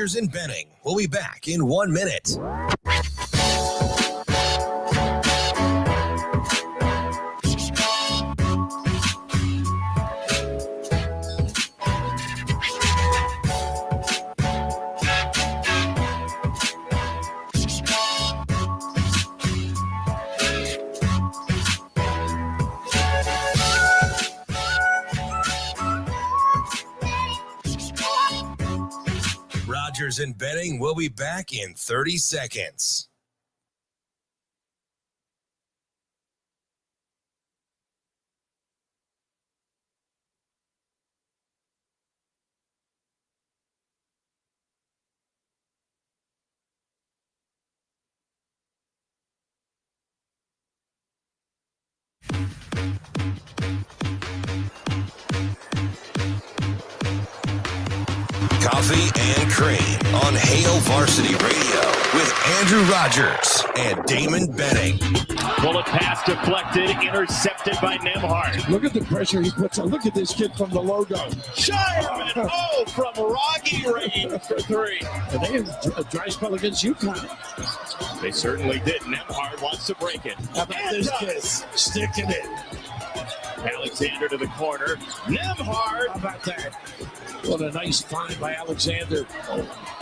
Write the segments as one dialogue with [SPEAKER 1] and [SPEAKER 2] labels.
[SPEAKER 1] Rogers and Benning. We'll be back in 1 minute. Rogers and Benning will be back in 30 seconds. Coffee and Cream on Hail Varsity Radio with Andrew Rogers and Damon Benning.
[SPEAKER 2] Bullet pass deflected, intercepted by Nemhard.
[SPEAKER 3] Look at the pressure he puts on. Look at this kid from the logo.
[SPEAKER 2] Shireman, from Rocky range for three.
[SPEAKER 3] And they had a dry spell against UConn.
[SPEAKER 2] They certainly did. Nemhard wants to break it.
[SPEAKER 3] How about this kid sticking it?
[SPEAKER 2] Alexander to the corner. Nemhard.
[SPEAKER 3] How about that? What a nice find by Alexander.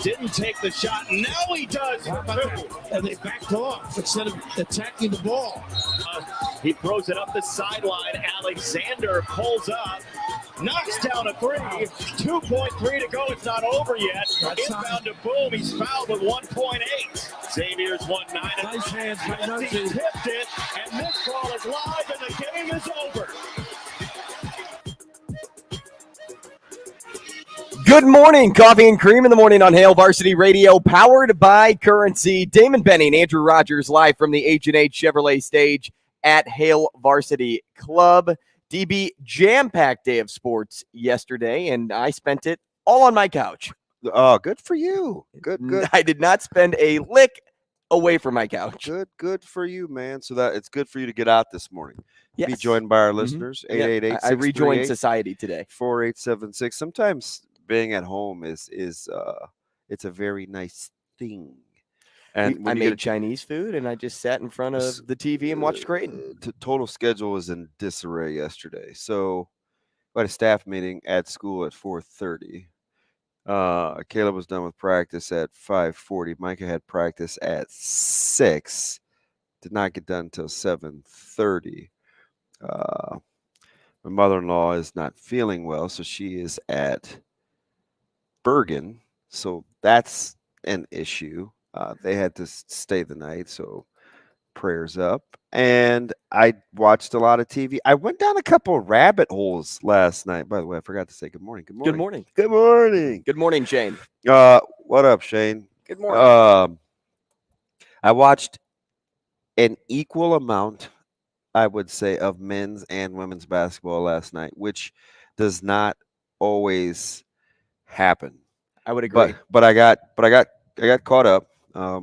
[SPEAKER 2] Didn't take the shot. Now he does.
[SPEAKER 3] How about that? And they backed off instead of attacking the ball.
[SPEAKER 2] He throws it up the sideline. Alexander pulls up. Knocks down a three. 2.3 to go. It's not over yet. Inbound to Boom. He's fouled with 1.8. Xavier's 1-9.
[SPEAKER 3] Nice hands by
[SPEAKER 2] He
[SPEAKER 3] Nosey.
[SPEAKER 2] tipped it, and this ball is live, and the game is over.
[SPEAKER 4] Good morning, Coffee and Cream in the morning on Hail Varsity Radio, powered by Currency. Damon Benning, Andrew Rogers, live from the H&H Chevrolet stage at Hail Varsity Club. DB, jam-packed day of sports yesterday, and I spent it all on my couch.
[SPEAKER 5] Oh, good for you. Good.
[SPEAKER 4] I did not spend a lick away from my couch.
[SPEAKER 5] Good for you, man. So that it's good for you to get out this morning.
[SPEAKER 4] Yes.
[SPEAKER 5] Be joined by our listeners. 888
[SPEAKER 4] I rejoined society today.
[SPEAKER 5] 4876. Sometimes being at home is it's a very nice thing. And
[SPEAKER 4] I made Chinese food, and I just sat in front of the TV and watched Creighton.
[SPEAKER 5] Total schedule was in disarray yesterday. So we had a staff meeting at school at 4:30. Caleb was done with practice at 5:40. Micah had practice at 6. Did not get done until 7:30. My mother-in-law is not feeling well, so she is at Bergen. So that's an issue. They had to stay the night, so prayers up. And I watched a lot of TV. I went down a couple of rabbit holes last night. By the way, I forgot to say good morning. Good morning.
[SPEAKER 4] Good morning.
[SPEAKER 5] Good morning.
[SPEAKER 4] Good morning, Shane.
[SPEAKER 5] What up, Shane?
[SPEAKER 4] Good morning.
[SPEAKER 5] I watched an equal amount, I would say, of men's and women's basketball last night, which does not always happen.
[SPEAKER 4] I would agree.
[SPEAKER 5] But I got caught up. I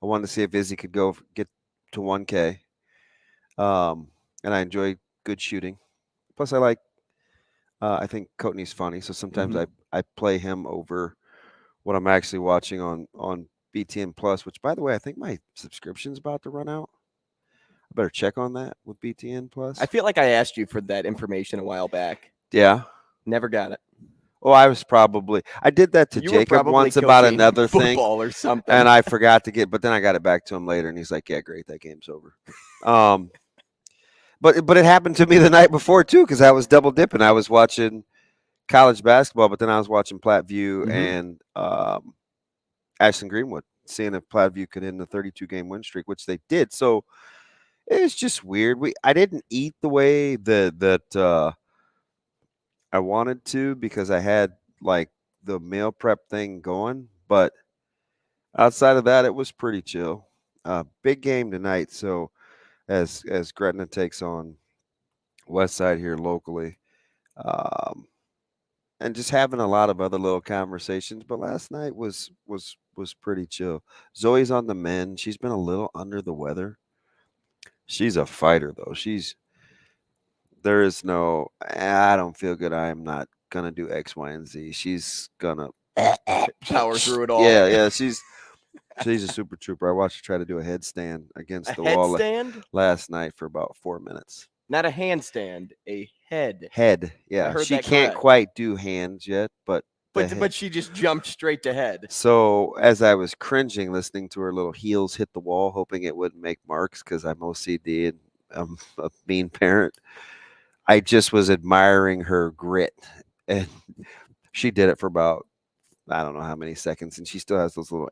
[SPEAKER 5] wanted to see if Izzy could get to 1K. And I enjoy good shooting. Plus, I think Coatney's funny, so sometimes I play him over what I'm actually watching on BTN Plus, which, by the way, I think my subscription's about to run out. I better check on that with BTN Plus.
[SPEAKER 4] I feel like I asked you for that information a while back.
[SPEAKER 5] Yeah.
[SPEAKER 4] Never got it.
[SPEAKER 5] Oh, I did that to Jacob once about another thing
[SPEAKER 4] or something.
[SPEAKER 5] And I forgot to but then I got it back to him later and he's like, yeah, great. That game's over. But it happened to me the night before too, because I was double dipping. I was watching college basketball, but then I was watching Platteview and Ashland Greenwood, seeing if Platteview could end the 32-game win streak, which they did. So it was just weird. I didn't eat the way that I wanted to because I had like the meal prep thing going, but outside of that, it was pretty chill. Big game tonight. So as Gretna takes on Westside here locally, and just having a lot of other little conversations. But last night was pretty chill. Zoe's on the mend. She's been a little under the weather. She's a fighter though. There is no, I don't feel good. I am not going to do X, Y, and Z. She's going to
[SPEAKER 4] Power through it all.
[SPEAKER 5] Yeah. She's a super trooper. I watched her try to do a headstand against the wall
[SPEAKER 4] Headstand?
[SPEAKER 5] last night for about 4 minutes.
[SPEAKER 4] Not a handstand, a head.
[SPEAKER 5] Head, yeah.
[SPEAKER 4] heard
[SPEAKER 5] She
[SPEAKER 4] that
[SPEAKER 5] can't
[SPEAKER 4] correct.
[SPEAKER 5] quite do hands yet, but
[SPEAKER 4] But she just jumped straight to head.
[SPEAKER 5] So as I was cringing listening to her little heels hit the wall, hoping it wouldn't make marks because I'm OCD and I'm a mean parent, I just was admiring her grit. And she did it for about, I don't know how many seconds, and she still has those little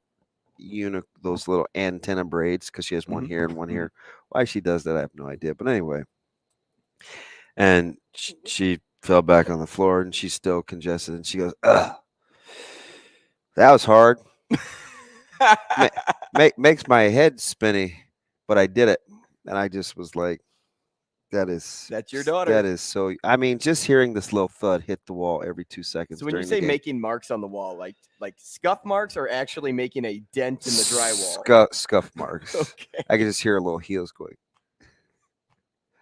[SPEAKER 5] antenna braids because she has one here and one here. Why she does that, I have no idea. But anyway, and she fell back on the floor and she's still congested, and she goes, "Ugh, that was hard. Makes my head spinny, but I did it." And I just was like, that's
[SPEAKER 4] your daughter.
[SPEAKER 5] That is so. I mean, just hearing this little thud hit the wall every 2 seconds.
[SPEAKER 4] So when you
[SPEAKER 5] during
[SPEAKER 4] say
[SPEAKER 5] the game,
[SPEAKER 4] making marks on the wall, like scuff marks, or actually making a dent in the drywall?
[SPEAKER 5] Scuff marks.
[SPEAKER 4] Okay.
[SPEAKER 5] I could just hear her little heels going.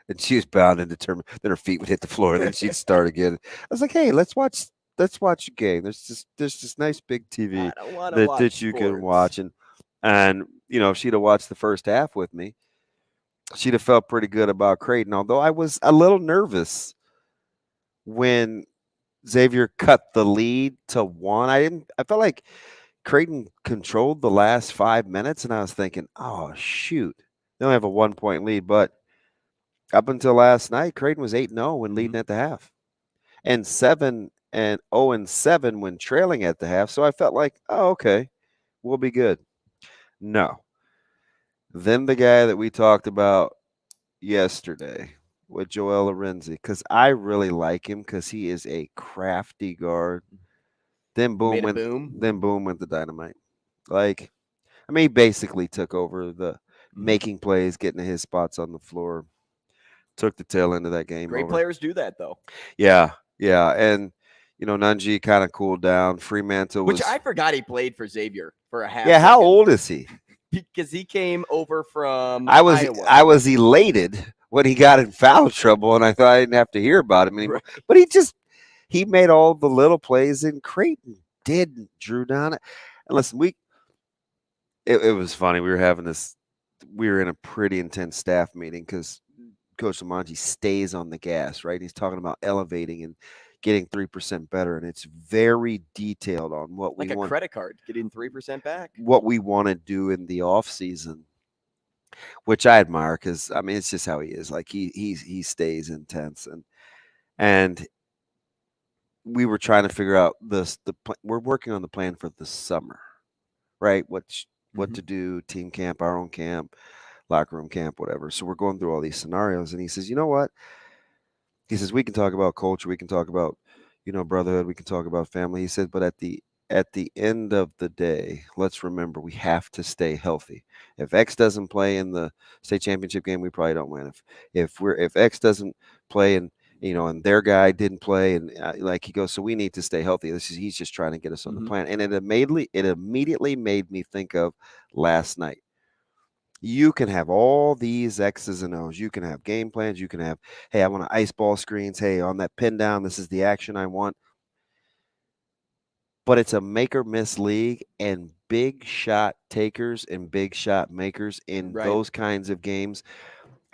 [SPEAKER 5] And she was bound and determined. Then her feet would hit the floor, and then she'd start again. I was like, "Hey, let's watch a game. There's this nice big TV that you can watch." And if she'd have watched the first half with me, she'd have felt pretty good about Creighton. Although I was a little nervous when Xavier cut the lead to 1. I felt like Creighton controlled the last 5 minutes, and I was thinking, "Oh shoot, they only have a 1-point lead." But up until last night, Creighton was 8-0 when leading at the half, and 7-0 when trailing at the half. So I felt like, oh, okay, we'll be good. No. Then the guy that we talked about yesterday with Joel Arenzi, because I really like him because he is a crafty guard. Then boom went the dynamite. Like, I mean, he basically took over the making plays, getting to his spots on the floor. Took the tail end of that game.
[SPEAKER 4] Great players do that, though.
[SPEAKER 5] Yeah. And Nunji kind of cooled down. Fremantle
[SPEAKER 4] which I forgot he played for Xavier for a half.
[SPEAKER 5] Yeah, how old is he?
[SPEAKER 4] Because he came over from
[SPEAKER 5] Iowa. I was elated when he got in foul trouble, and I thought I didn't have to hear about him anymore. Right. But he made all the little plays, and Creighton didn't. Drew down it. And listen, it was funny. We were in a pretty intense staff meeting because Coach Lamonti stays on the gas, right? He's talking about elevating and getting 3% better, and it's very detailed on what we want.
[SPEAKER 4] Like a credit card, getting 3% back.
[SPEAKER 5] What we want to do in the off season, which I admire because I mean it's just how he is. Like he stays intense, and we were trying to figure out we're working on the plan for the summer, right? What to do, team camp, our own camp, locker room camp, whatever. So we're going through all these scenarios, and he says, "You know what?" He says, "We can talk about culture, we can talk about, brotherhood, we can talk about family." He said, "But at the end of the day, let's remember we have to stay healthy. If X doesn't play in the state championship game, we probably don't win. If X doesn't play and and their guy didn't play, and like he goes, so we need to stay healthy. He's just trying to get us on the plan." And it immediately made me think of last night. You can have all these X's and O's. You can have game plans. You can have, hey, I want to ice ball screens. Hey, on that pin down, this is the action I want. But it's a make or miss league, and big shot takers and big shot makers in those kinds of games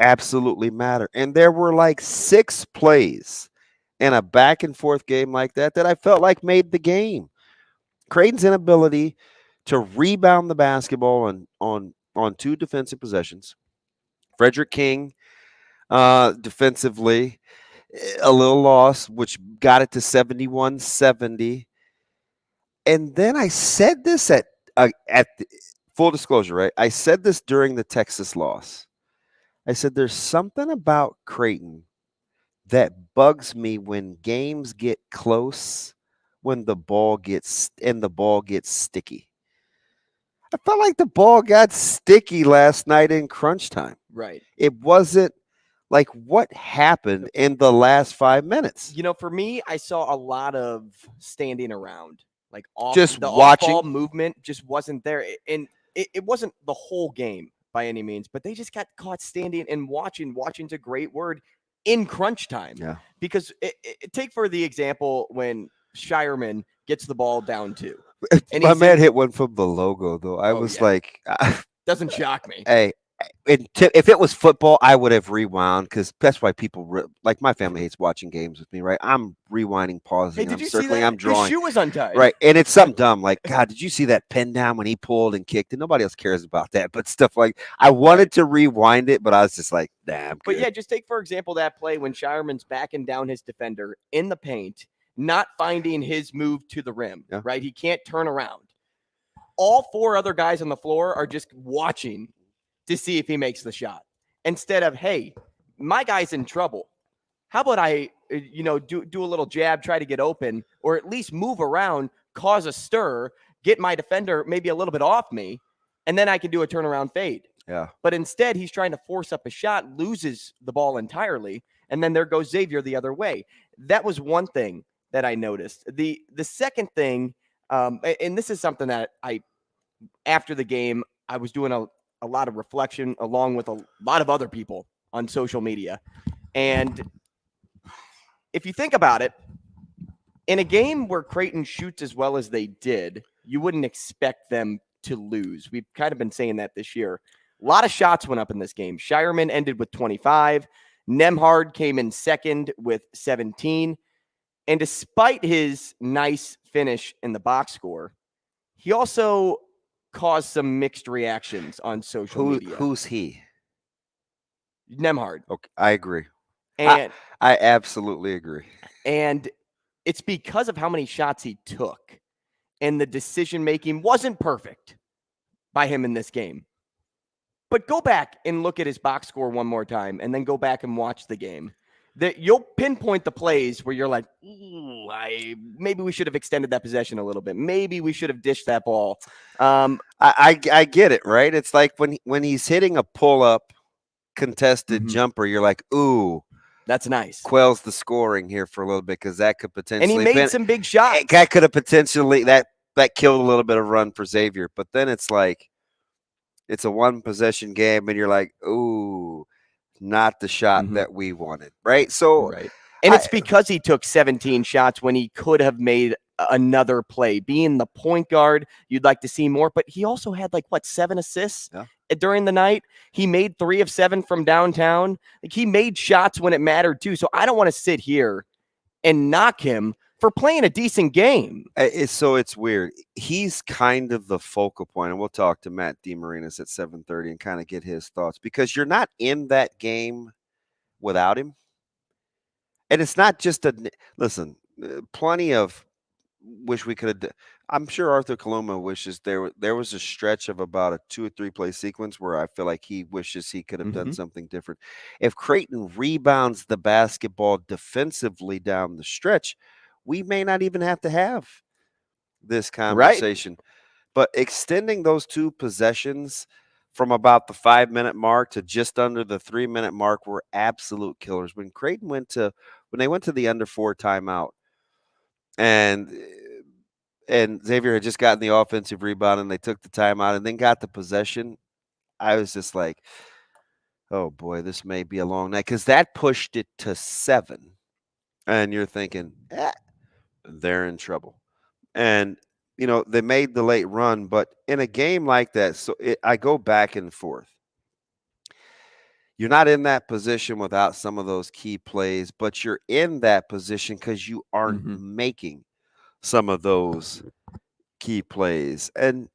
[SPEAKER 5] absolutely matter. And there were like 6 plays in a back and forth game like that I felt like made the game. Creighton's inability to rebound the basketball on 2 defensive possessions. Frederick King defensively, a little loss, which got it to 71-70. And then I said this at full disclosure, right? I said this during the Texas loss. I said there's something about Creighton that bugs me when games get close, when the ball gets sticky. I felt like the ball got sticky last night in crunch time.
[SPEAKER 4] Right.
[SPEAKER 5] It wasn't like what happened in the last 5 minutes.
[SPEAKER 4] For me, I saw a lot of standing around, like
[SPEAKER 5] just
[SPEAKER 4] the
[SPEAKER 5] watching.
[SPEAKER 4] Off-ball movement just wasn't there, and it wasn't the whole game by any means, but they just got caught standing and watching. Watching's a great word in crunch time.
[SPEAKER 5] Yeah.
[SPEAKER 4] Because take for the example when Shireman gets the ball down to. And
[SPEAKER 5] My man hit one from the logo, though. I was like,
[SPEAKER 4] doesn't shock me.
[SPEAKER 5] Hey, if it was football, I would have rewound because that's why people like my family hates watching games with me, right? I'm rewinding, pausing,
[SPEAKER 4] Hey,
[SPEAKER 5] I'm circling, I'm drawing.
[SPEAKER 4] His shoe was untied.
[SPEAKER 5] Right. And it's something dumb like, God, did you see that pin down when he pulled and kicked? And nobody else cares about that. But stuff like I wanted to rewind it, but I was just like, damn.
[SPEAKER 4] But yeah, just take, for example, that play when Shireman's backing down his defender in the paint, not finding his move to the rim, right? He can't turn around. All 4 other guys on the floor are just watching to see if he makes the shot. Instead of, hey, my guy's in trouble. How about I, do a little jab, try to get open, or at least move around, cause a stir, get my defender maybe a little bit off me, and then I can do a turnaround fade.
[SPEAKER 5] Yeah.
[SPEAKER 4] But instead, he's trying to force up a shot, loses the ball entirely, and then there goes Xavier the other way. That was one thing that I noticed. The second thing, and this is something that after the game, I was doing a lot of reflection along with a lot of other people on social media. And if you think about it, in a game where Creighton shoots as well as they did, you wouldn't expect them to lose. We've kind of been saying that this year. A lot of shots went up in this game. Shireman ended with 25. Nembhard came in second with 17. And despite his nice finish in the box score, he also caused some mixed reactions on social media.
[SPEAKER 5] Who's he?
[SPEAKER 4] Nembhard.
[SPEAKER 5] Okay, I agree.
[SPEAKER 4] And
[SPEAKER 5] I absolutely agree.
[SPEAKER 4] And it's because of how many shots he took. And the decision-making wasn't perfect by him in this game. But go back and look at his box score one more time, and then go back and watch the game. That you'll pinpoint the plays where you're like, ooh, maybe we should have extended that possession a little bit. Maybe we should have dished that ball.
[SPEAKER 5] I get it, right? It's like when he's hitting a pull-up contested jumper, you're like, ooh.
[SPEAKER 4] That's nice.
[SPEAKER 5] Quells the scoring here for a little bit because that could potentially.
[SPEAKER 4] And he made some big shots.
[SPEAKER 5] That could have potentially that killed a little bit of run for Xavier. But then it's like it's a 1-possession game, and you're like, ooh, not the shot that we wanted, right? So,
[SPEAKER 4] right. And it's because he took 17 shots when he could have made another play. Being the point guard, you'd like to see more, but he also had 7 assists during the night. He made 3 of 7 from downtown. He made shots when it mattered too. So I don't want to sit here and knock him for playing a decent game.
[SPEAKER 5] So it's weird. He's kind of the focal point, and we'll talk to Matt DeMarinis at 7:30 and kind of get his thoughts because you're not in that game without him. And it's not just listen, plenty of wish we could have. I'm sure Arthur Coloma wishes there was a stretch of about a 2 or 3 play sequence where I feel like he wishes he could have done something different. If Creighton rebounds the basketball defensively down the stretch, we may not even have to have this conversation. Right. But extending those 2 possessions from about the 5-minute mark to just under the 3-minute mark were absolute killers. When Creighton went to the under 4 timeout, and Xavier had just gotten the offensive rebound, and they took the timeout and then got the possession, I was just like, oh boy, this may be a long night because that pushed it to 7, and you're thinking, they're in trouble. And they made the late run, but in a game like that, I go back and forth. You're not in that position without some of those key plays, but you're in that position because you aren't making some of those key plays. And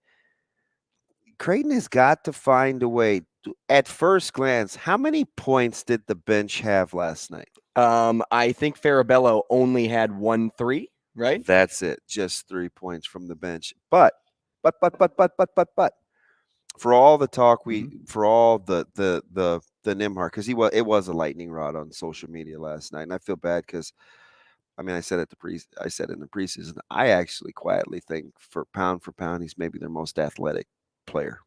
[SPEAKER 5] Creighton has got to find a way. At first glance, how many points did the bench have last night?
[SPEAKER 4] I think Farabello only had 1 3. Right.
[SPEAKER 5] That's it. Just 3 points from the bench. But for all the talk for all the Nembhard, because it was a lightning rod on social media last night, and I feel bad because I said in the preseason, I actually quietly think for pound, he's maybe their most athletic player.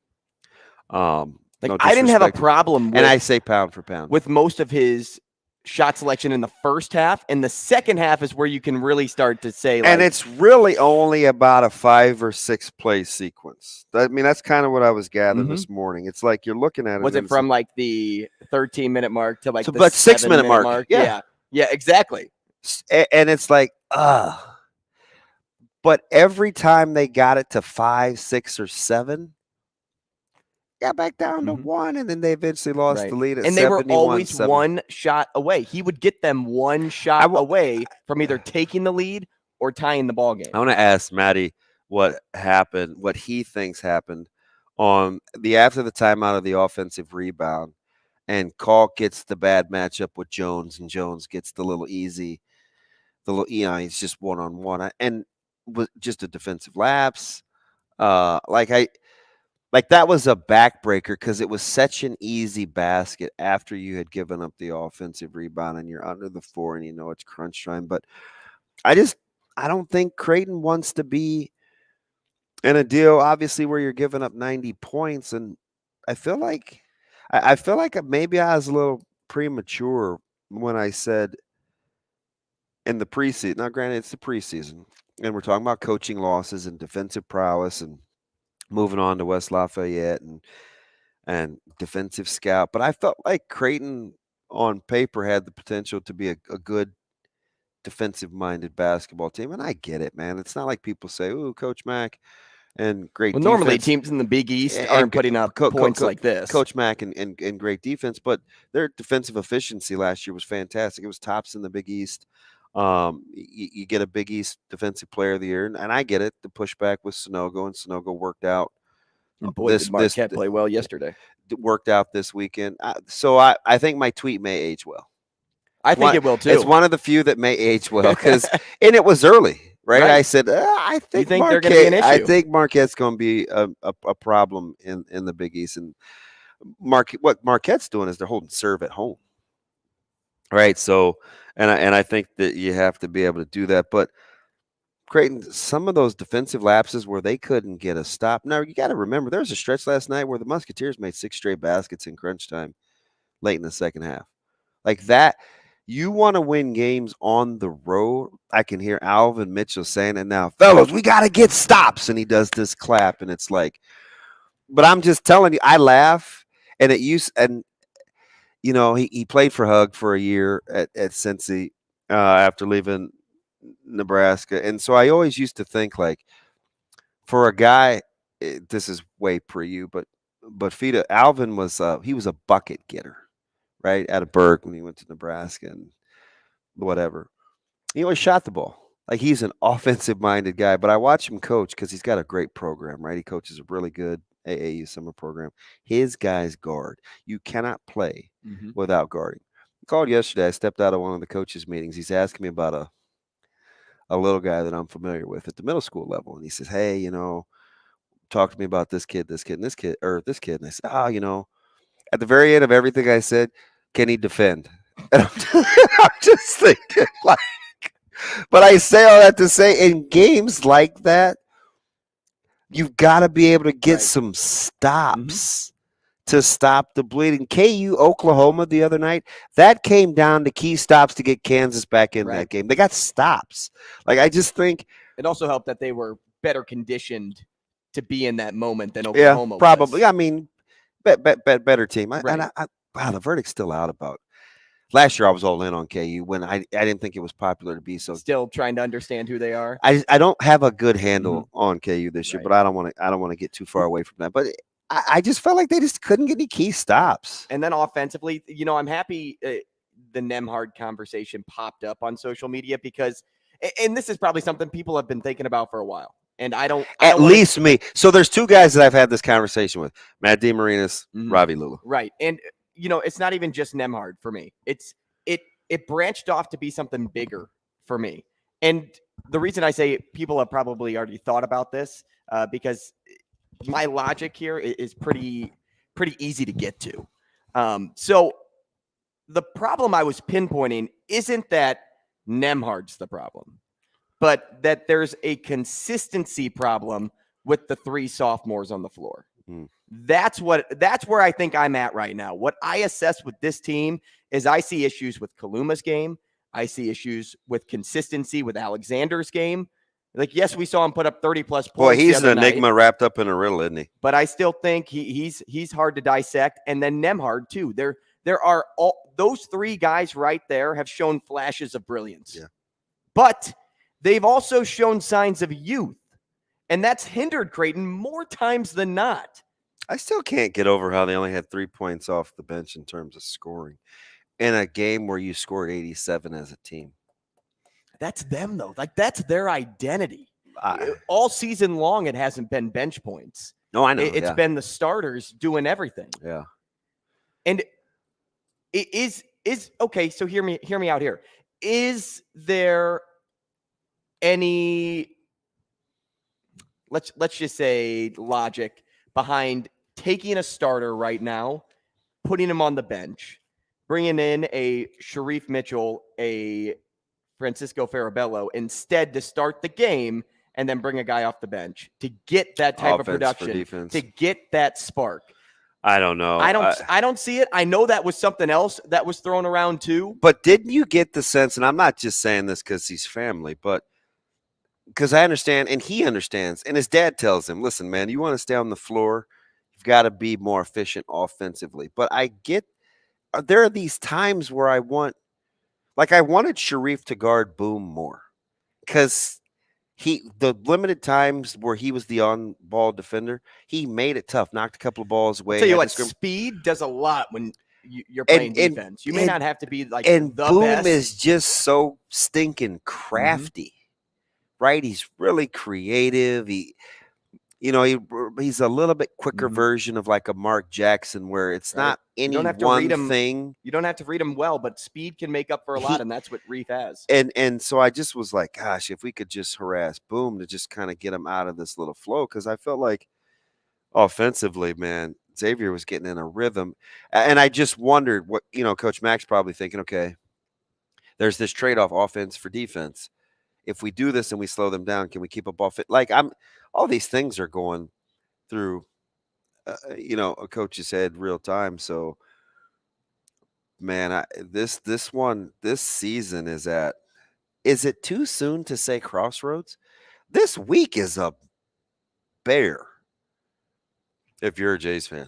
[SPEAKER 4] I didn't have a problem
[SPEAKER 5] and I say pound for pound
[SPEAKER 4] with most of his shot selection in the first half, and the second half is where you can really start to say,
[SPEAKER 5] and it's really only about a 5 or 6 play sequence. That's kind of what I was gathering this morning. It's like you're looking at it.
[SPEAKER 4] Was it from the 13-minute mark to the
[SPEAKER 5] 6-minute mark?
[SPEAKER 4] Yeah, exactly.
[SPEAKER 5] And it's like, But every time they got it to 5, 6, or 7, got back down to 1, and then they eventually lost the lead at 71.
[SPEAKER 4] And they were always 1 shot away. He would get them 1 shot away from either taking the lead or tying the ball game.
[SPEAKER 5] I want to ask Matty what happened, what he thinks happened on after the timeout of the offensive rebound, and Kalk gets the bad matchup with Jones, and Jones gets the little easy, he's just one-on-one, and was just a defensive lapse. That was a backbreaker because it was such an easy basket after you had given up the offensive rebound and you're under the 4 and you know it's crunch time. But I don't think Creighton wants to be in a deal, obviously, where you're giving up 90 points. And I feel like maybe I was a little premature when I said in the preseason. Now, granted, it's the preseason, and we're talking about coaching losses and defensive prowess and moving on to West Lafayette and defensive scout. But I felt like Creighton on paper had the potential to be a good defensive-minded basketball team. And I get it, man. It's not like people say, ooh, Coach Mack and great defense.
[SPEAKER 4] Normally teams in the Big East aren't putting up points like this.
[SPEAKER 5] Coach Mack and great defense, but their defensive efficiency last year was fantastic. It was tops in the Big East. You get a Big East Defensive Player of the Year, and I get it. The pushback with Sunogo, and Sunogo worked out.
[SPEAKER 4] And boy, did Marquette play well yesterday.
[SPEAKER 5] Worked out this weekend. So I think my tweet may age well.
[SPEAKER 4] I think it will too.
[SPEAKER 5] It's one of the few that may age well and it was early, right? I said, I think
[SPEAKER 4] they're going to be an issue.
[SPEAKER 5] I think Marquette's going to be a problem in the Big East. And what Marquette's doing is they're holding serve at home, right? So, and I think that you have to be able to do that. But Creighton, some of those defensive lapses where they couldn't get a stop. Now, you got to remember, there was a stretch last night where the Musketeers made 6 straight baskets in crunch time late in the second half. Like that, you want to win games on the road. I can hear Alvin Mitchell saying it now, fellas, we got to get stops. And he does this clap, and it's like, but I'm just telling you, I laugh. And he played for Hug for a year at Cincy after leaving Nebraska. And so I always used to think, like, for a guy, this is way pre-you, but Fita, Alvin was he was a bucket getter, right, out of Berg when he went to Nebraska and whatever. He always shot the ball. Like, he's an offensive-minded guy, but I watch him coach because he's got a great program, right? He coaches a really good AAU summer program. His guys guard. You cannot play without guarding. I called yesterday. I stepped out of one of the coaches' meetings. He's asking me about a little guy that I'm familiar with at the middle school level. And he says, hey, talk to me about this kid, and this kid. And I said, at the very end of everything I said, can he defend? And I'm just thinking, like, but I say all that to say, in games like that, you've got to be able to get some stops to stop the bleeding. KU, Oklahoma the other night, that came down to key stops to get Kansas back in that game. They got stops. Like, I just think
[SPEAKER 4] it also helped that they were better conditioned to be in that moment than Oklahoma was.
[SPEAKER 5] Probably. I mean, better team. The verdict's still out about. Last year, I was all in on KU when I didn't think it was popular to be so.
[SPEAKER 4] Still trying to understand who they are.
[SPEAKER 5] I don't have a good handle on KU this year, but I don't want to get too far away from that. But I just felt like they just couldn't get any key stops.
[SPEAKER 4] And then offensively, I'm happy the Nembhard conversation popped up on social media because, and this is probably something people have been thinking about for a while. And I don't
[SPEAKER 5] least me. So there's 2 guys that I've had this conversation with: Matt DeMarinis, Ravi Lula.
[SPEAKER 4] Right, and it's not even just Nembhard for me. It branched off to be something bigger for me. And the reason I say people have probably already thought about this because my logic here is pretty easy to get to. So the problem I was pinpointing isn't that Nembhard's the problem, but that there's a consistency problem with the 3 sophomores on the floor. That's where I think I'm at right now. What I assess with this team is I see issues with Kaluma's game. I see issues with consistency with Alexander's game. Like, yes, we saw him put up 30+ points.
[SPEAKER 5] Boy, he's an enigma wrapped up in a riddle, isn't he?
[SPEAKER 4] But I still think he's hard to dissect. And then Nembhard too. There are those 3 guys right there have shown flashes of brilliance. Yeah. But they've also shown signs of youth, and that's hindered Creighton more times than not.
[SPEAKER 5] I still can't get over how they only had 3 points off the bench in terms of scoring in a game where you scored 87 as a team.
[SPEAKER 4] That's them, though. Like, that's their identity. All season long, it hasn't been bench points.
[SPEAKER 5] No, I know.
[SPEAKER 4] It's been the starters doing everything.
[SPEAKER 5] Yeah.
[SPEAKER 4] And it is okay, so hear me out here. Is there any, let's just say, logic behind taking a starter right now, putting him on the bench, bringing in a Sharif Mitchell, a Francisco Farabello instead to start the game, and then bring a guy off the bench to get that type of production, to get that spark?
[SPEAKER 5] I don't know.
[SPEAKER 4] I don't see it. I know that was something else that was thrown around too.
[SPEAKER 5] But didn't you get the sense, and I'm not just saying this because he's family, but because I understand, and he understands, and his dad tells him, listen, man, you want to stay on the floor, you've got to be more efficient offensively. But I get, there are these times where I wanted Sharif to guard Boom more, because the limited times where he was the on-ball defender, he made it tough, knocked a couple of balls away.
[SPEAKER 4] I'll tell you what, speed does a lot when you're playing defense. You may not have to be like the
[SPEAKER 5] Boom
[SPEAKER 4] best.
[SPEAKER 5] is just so stinking crafty, right? He's really creative. He's a little bit quicker version of like a Mark Jackson, where it's not any one thing.
[SPEAKER 4] You don't have to read him well, but speed can make up for a lot, and that's what Reef has.
[SPEAKER 5] And so I just was like, gosh, if we could just harass Boom to just kind of get him out of this little flow, because I felt like offensively, man, Xavier was getting in a rhythm. And I just wondered what, Coach Mack's probably thinking, okay, there's this trade-off, offense for defense. If we do this and we slow them down, can we keep up off it? Like, all these things are going through, a coach's head real time. So, man, this season is it too soon to say crossroads? This week is a bear. If you're a Jays fan,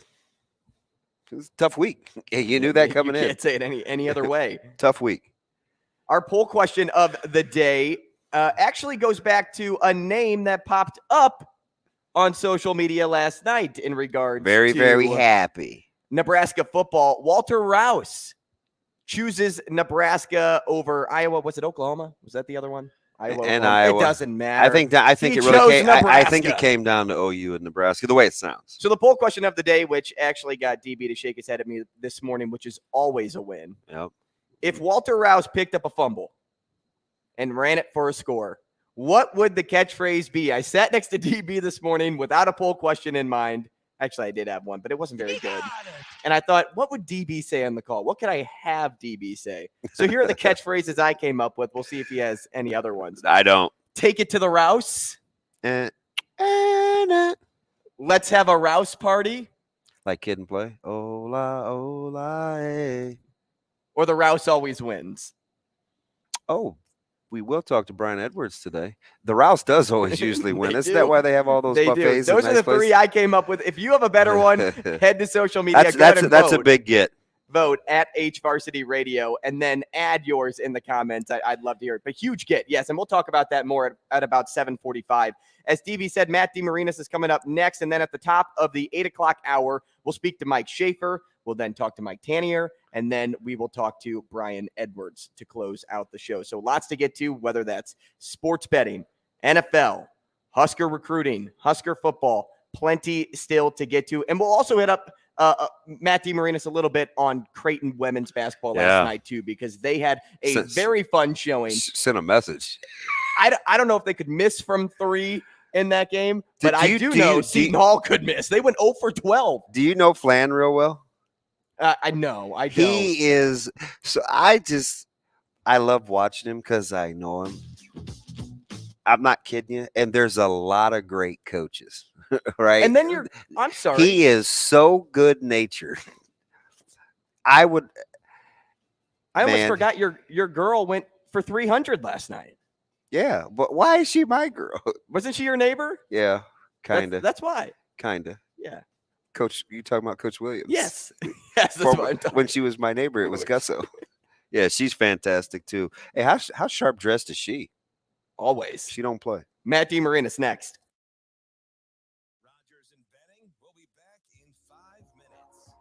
[SPEAKER 5] it's a tough week. You knew that coming in.
[SPEAKER 4] Can't say it any other way.
[SPEAKER 5] Tough week.
[SPEAKER 4] Our poll question of the day actually goes back to a name that popped up on social media last night in regards
[SPEAKER 5] very,
[SPEAKER 4] to
[SPEAKER 5] very happy
[SPEAKER 4] Nebraska football. Walter Rouse chooses Nebraska over Iowa. Was it Oklahoma? Was that the other one? Iowa. It doesn't matter.
[SPEAKER 5] I think it came down to OU and Nebraska, the way it sounds.
[SPEAKER 4] So the poll question of the day, which actually got DB to shake his head at me this morning, which is always a win.
[SPEAKER 5] Yep.
[SPEAKER 4] If Walter Rouse picked up a fumble and ran it for a score, what would the catchphrase be? I sat next to DB this morning without a poll question in mind. Actually, I did have one, but it wasn't very good. And I thought, what would DB say on the call? What could I have DB say? So here are the catchphrases I came up with. We'll see if he has any other ones.
[SPEAKER 5] I don't.
[SPEAKER 4] Take it to the Rouse. Let's have a Rouse party.
[SPEAKER 5] Like Kid and Play. Ola, ola, eh.
[SPEAKER 4] Or the Rouse always wins.
[SPEAKER 5] Oh, we will talk to Brian Edwards today. The Rouse does always usually win. Isn't that why they have all those buffets?
[SPEAKER 4] Those are the three I came up with. If you have a better one, head to social media.
[SPEAKER 5] That's a big get.
[SPEAKER 4] Vote at HVarsity Radio and then add yours in the comments. I'd love to hear it. But huge get, yes. And we'll talk about that more at about 7:45. As DB said, Matt DeMarinis is coming up next. And then at the top of the 8 o'clock hour, we'll speak to Mike Schaefer. We'll then talk to Mike Tanier, and then we will talk to Brian Edwards to close out the show. So lots to get to, whether that's sports betting, NFL, Husker recruiting, Husker football, plenty still to get to. And we'll also hit up Matt DeMarinis a little bit on Creighton women's basketball last night too, because they had a very fun showing.
[SPEAKER 5] Sent a message.
[SPEAKER 4] I don't know if they could miss from 3 in that game, but I do know Seton Hall could miss. They went 0 for 12.
[SPEAKER 5] Do you know Flan real well?
[SPEAKER 4] I know. I don't.
[SPEAKER 5] He is. So I love watching him because I know him. I'm not kidding you. And there's a lot of great coaches, right?
[SPEAKER 4] And then I'm sorry.
[SPEAKER 5] He is so good natured. I almost
[SPEAKER 4] forgot your girl went for 300 last night.
[SPEAKER 5] Yeah, but why is she my girl?
[SPEAKER 4] Wasn't she your neighbor?
[SPEAKER 5] Yeah, kind of.
[SPEAKER 4] That's why.
[SPEAKER 5] Kind of.
[SPEAKER 4] Yeah.
[SPEAKER 5] Coach, you talking about Coach Williams?
[SPEAKER 4] Yes. Yes, that's what I'm talking.
[SPEAKER 5] When she was my neighbor, it was Gusso. Yeah, she's fantastic too. Hey, how sharp dressed is she?
[SPEAKER 4] Always.
[SPEAKER 5] She don't play.
[SPEAKER 4] Matt DeMarinis next.
[SPEAKER 1] Rogers and Benning will be back in 5 minutes.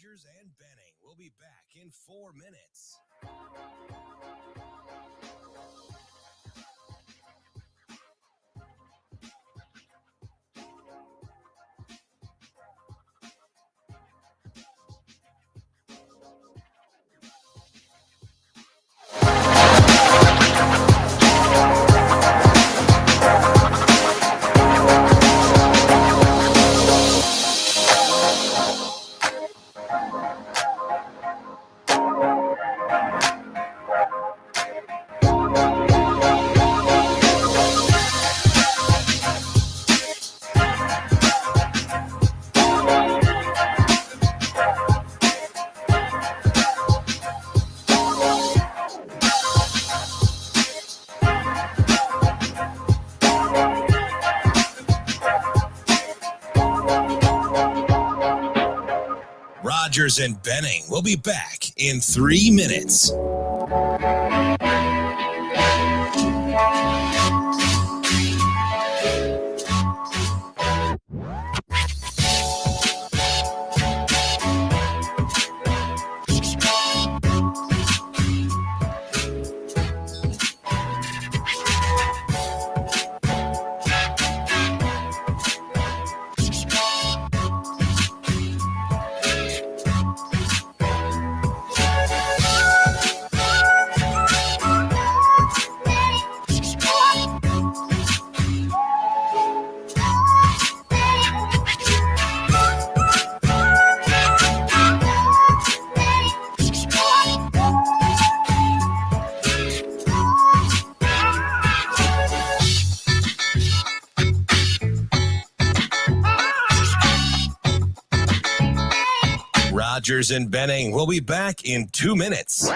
[SPEAKER 1] Rogers and Benning will be back in 4 minutes. Rogers and Benning will be back in 3 minutes. Rogers and Benning will be back in 2 minutes.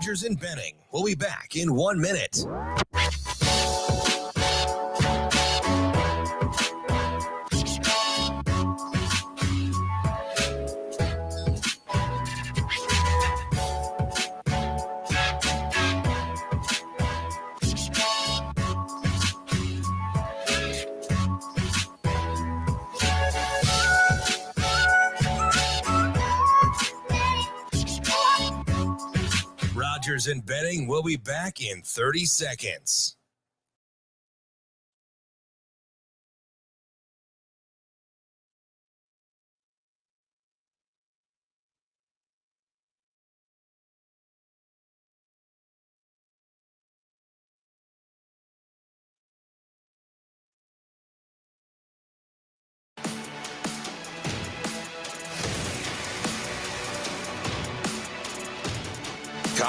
[SPEAKER 1] Rogers and Benning will be back in 1 minute. Rogers and Benning will be back in 30 seconds.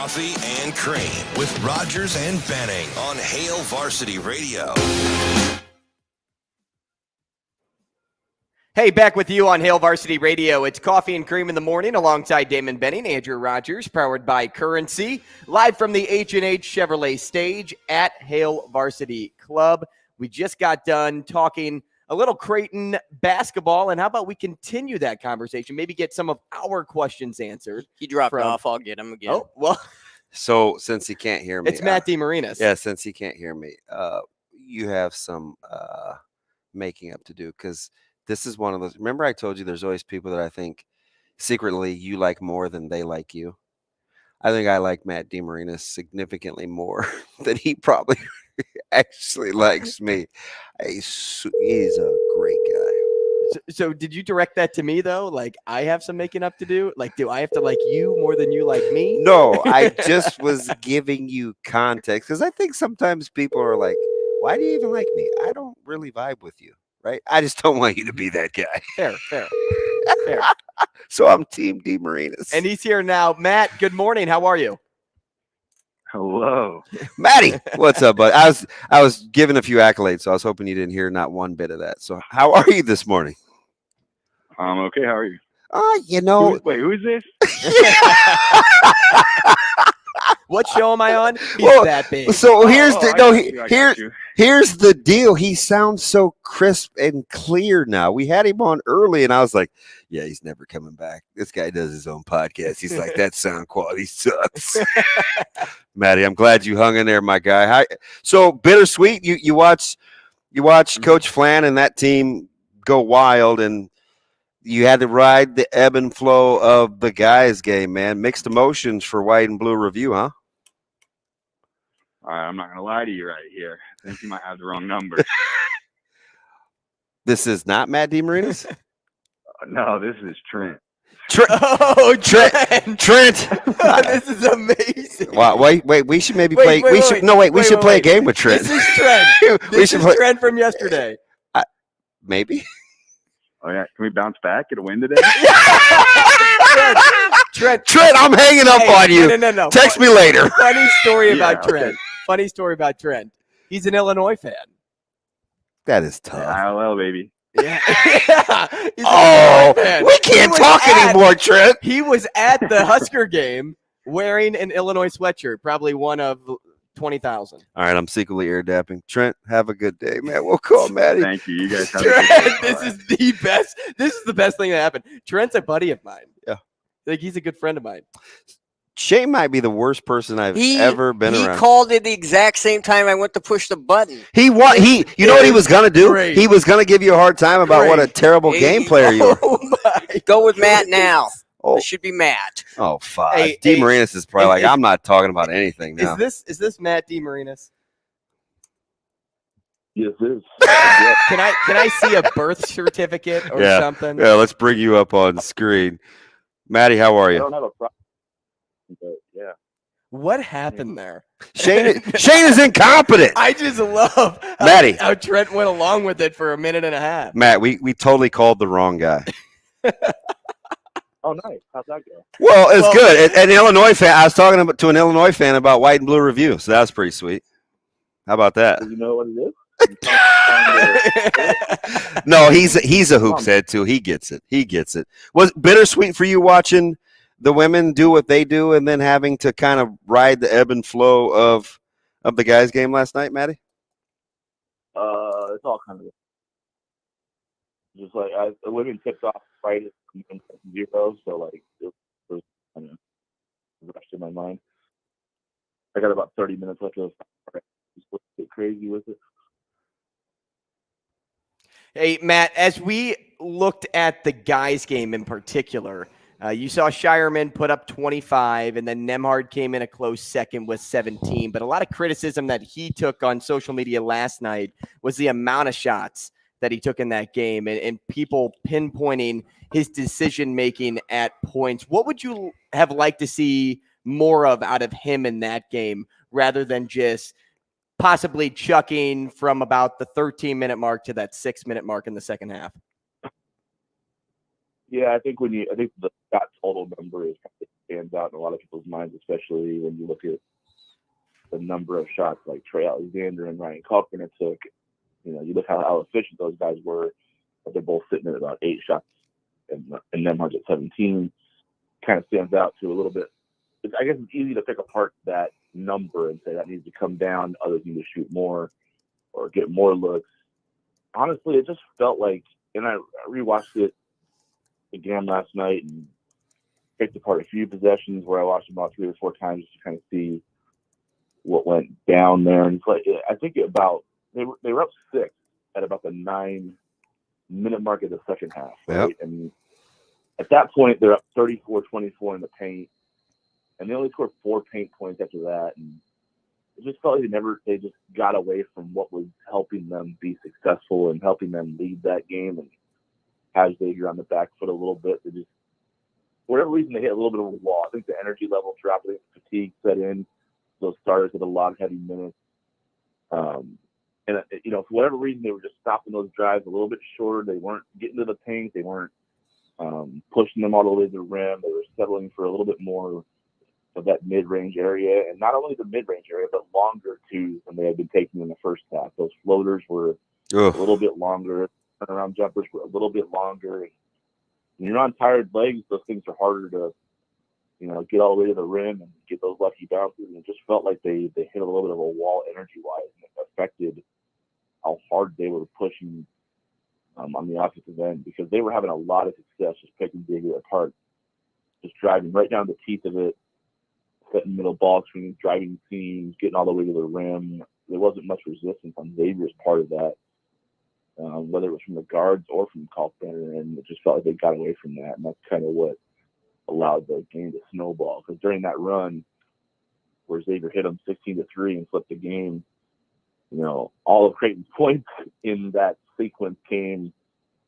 [SPEAKER 1] Coffee and Cream with Rogers and Benning on Hail Varsity Radio.
[SPEAKER 4] Hey, back with you on Hail Varsity Radio. It's Coffee and Cream in the morning alongside Damon Benning, Andrew Rogers, powered by Currency, live from the H&H Chevrolet stage at Hail Varsity Club. We just got done talking a little Creighton basketball, and how about we continue that conversation, maybe get some of our questions answered.
[SPEAKER 6] He dropped off. I'll get him again.
[SPEAKER 4] Oh, well.
[SPEAKER 5] So since he can't hear me.
[SPEAKER 4] It's Matt DeMarinis.
[SPEAKER 5] Yeah, since he can't hear me, you have some making up to do, because this is one of those. Remember I told you there's always people that I think secretly you like more than they like you? I think I like Matt DeMarinis significantly more than he probably actually likes me. He's a great guy.
[SPEAKER 4] So did you direct that to me, though? Like, I have some making up to do? Like, do I have to like you more than you like me?
[SPEAKER 5] No, I just was giving you context, because I think sometimes people are like, why do you even like me? I don't really vibe with you, right? I just don't want you to be that guy.
[SPEAKER 4] Fair.
[SPEAKER 5] So I'm Team DeMarinis.
[SPEAKER 4] And he's here now. Matt, good morning. How are you?
[SPEAKER 7] Hello.
[SPEAKER 5] Matty, what's up, bud? I was giving a few accolades, so I was hoping you didn't hear not one bit of that. So how are you this morning?
[SPEAKER 7] I'm okay. How are you?
[SPEAKER 5] Wait,
[SPEAKER 7] who is this?
[SPEAKER 4] What show am I on? He's that big.
[SPEAKER 5] So here's here's the deal. He sounds so crisp and clear now. We had him on early, and I was like, yeah, he's never coming back. This guy does his own podcast. He's like, that sound quality sucks. Matty, I'm glad you hung in there, my guy. Hi. So bittersweet. You watch Coach Flan and that team go wild, and you had to ride the ebb and flow of the guys' game, man. Mixed emotions for White and Blue Review, huh?
[SPEAKER 7] All right, I'm not going to lie to you right here. I think you might have the wrong number.
[SPEAKER 5] This is not Matt DeMarinis?
[SPEAKER 7] No, this is Trent.
[SPEAKER 4] Trent. This is amazing.
[SPEAKER 5] Wow, wait. We should maybe play. We should play a game with Trent.
[SPEAKER 4] This is Trent. This is Trent from yesterday.
[SPEAKER 5] Maybe.
[SPEAKER 7] Oh yeah, can we bounce back? Get a win today?
[SPEAKER 4] Trent,
[SPEAKER 5] I'm hanging up on you.
[SPEAKER 4] No.
[SPEAKER 5] Text me later.
[SPEAKER 4] Funny story about Trent.
[SPEAKER 7] Okay.
[SPEAKER 4] Funny story about Trent. He's an Illinois fan.
[SPEAKER 5] That is tough.
[SPEAKER 7] ILL, baby.
[SPEAKER 4] Yeah.
[SPEAKER 5] We can't talk anymore, Trent.
[SPEAKER 4] He was at the Husker game wearing an Illinois sweatshirt, probably one of 20,000.
[SPEAKER 5] All right, I'm secretly ear dapping. Trent, have a good day, man. We'll call Matty.
[SPEAKER 7] Thank you. You guys have
[SPEAKER 4] Trent,
[SPEAKER 7] a good day.
[SPEAKER 4] this is the best. This is the best thing that happened. Trent's a buddy of mine.
[SPEAKER 5] Yeah.
[SPEAKER 4] Like, he's a good friend of mine.
[SPEAKER 5] Shane might be the worst person I've ever been around.
[SPEAKER 6] He called it the exact same time I went to push the button.
[SPEAKER 5] You know what he was gonna do?
[SPEAKER 4] Great.
[SPEAKER 5] He was gonna give you a hard time about what a terrible game player you are.
[SPEAKER 6] Go with Matt now.
[SPEAKER 5] Oh.
[SPEAKER 6] It should be Matt.
[SPEAKER 5] Oh, fuck.
[SPEAKER 4] Hey,
[SPEAKER 5] DeMarinis is probably like,
[SPEAKER 4] is-
[SPEAKER 5] I'm not talking about anything now.
[SPEAKER 4] Is this Matt DeMarinis?
[SPEAKER 7] Yes, it is.
[SPEAKER 4] Can I see a birth certificate or something?
[SPEAKER 5] Yeah, let's bring you up on screen. Matty, how are
[SPEAKER 7] I
[SPEAKER 5] you?
[SPEAKER 7] don't have a problem, but yeah.
[SPEAKER 4] What happened there?
[SPEAKER 5] Shane is incompetent.
[SPEAKER 4] I just love
[SPEAKER 5] Matty.
[SPEAKER 4] how Trent went along with it for a minute and a half.
[SPEAKER 5] Matt, we totally called the wrong guy.
[SPEAKER 7] Oh, nice. How'd that go?
[SPEAKER 5] Well, it's good. An Illinois fan. I was talking to an Illinois fan about White and Blue Review, so that was pretty sweet. How about that?
[SPEAKER 7] Do you know what it is?
[SPEAKER 5] No, he's a hoops head too. He gets it. Was bittersweet for you watching the women do what they do and then having to kind of ride the ebb and flow of the guys' game last night, Matty?
[SPEAKER 7] It's all kind of just like the women tipped off right at 0, so like it was kind of rushed in my mind. I got about 30 minutes left of the just a bit crazy with it.
[SPEAKER 4] Hey, Matt, as we looked at the guys' game in particular, you saw Shireman put up 25, and then Nemhard came in a close second with 17. But a lot of criticism that he took on social media last night was the amount of shots that he took in that game and people pinpointing his decision-making at points. What would you have liked to see more of out of him in that game rather than just possibly chucking from about the 13-minute mark to that 6-minute mark in the second half?
[SPEAKER 7] Yeah, I think the shot total number is kind of stands out in a lot of people's minds, especially when you look at the number of shots like Trey Alexander and Ryan Kalkbrenner took. You know, you look how efficient those guys were, but they're both sitting at about 8 shots and Nemhard's at 17. Kind of stands out to a little bit. I guess it's easy to pick apart that number and say that needs to come down, others need to shoot more or get more looks. Honestly, it just felt like, and I rewatched it again last night and picked apart a few possessions where I watched them about 3 or 4 times just to kind of see what went down there. And it's like, I think about they were up 6 at about the 9-minute mark of the second half, right?
[SPEAKER 5] Yep.
[SPEAKER 7] And at that point, they're up 34-24 in the paint, and they only scored 4 paint points after that. And it just felt like they just got away from what was helping them be successful and helping them lead that game and have Xavier on the back foot a little bit. They just, for whatever reason, they hit a little bit of a wall. I think the energy level dropped. I think fatigue set in. Those starters had a lot of heavy minutes. And, you know, for whatever reason, they were just stopping those drives a little bit shorter. They weren't getting to the paint. They weren't pushing them all the way to the rim. They were settling for a little bit more of that mid-range area. And not only the mid-range area, but longer twos than they had been taking in the first half. Those floaters were a little bit longer. Turnaround jumpers were a little bit longer. And when you're on tired legs, those things are harder to, you know, get all the way to the rim and get those lucky bounces. And it just felt like they hit a little bit of a wall energy-wise, and it affected how hard they were pushing on the offensive end, because they were having a lot of success just picking Xavier apart, just driving right down the teeth of it, setting middle ball screens, driving seams, getting all the way to the rim. There wasn't much resistance on Xavier's part of that, whether it was from the guards or from Kalkbrenner, and it just felt like they got away from that, and that's kind of what allowed the game to snowball. Because during that run where Xavier hit them 16-3 and flipped the game, you know, all of Creighton's points in that sequence came,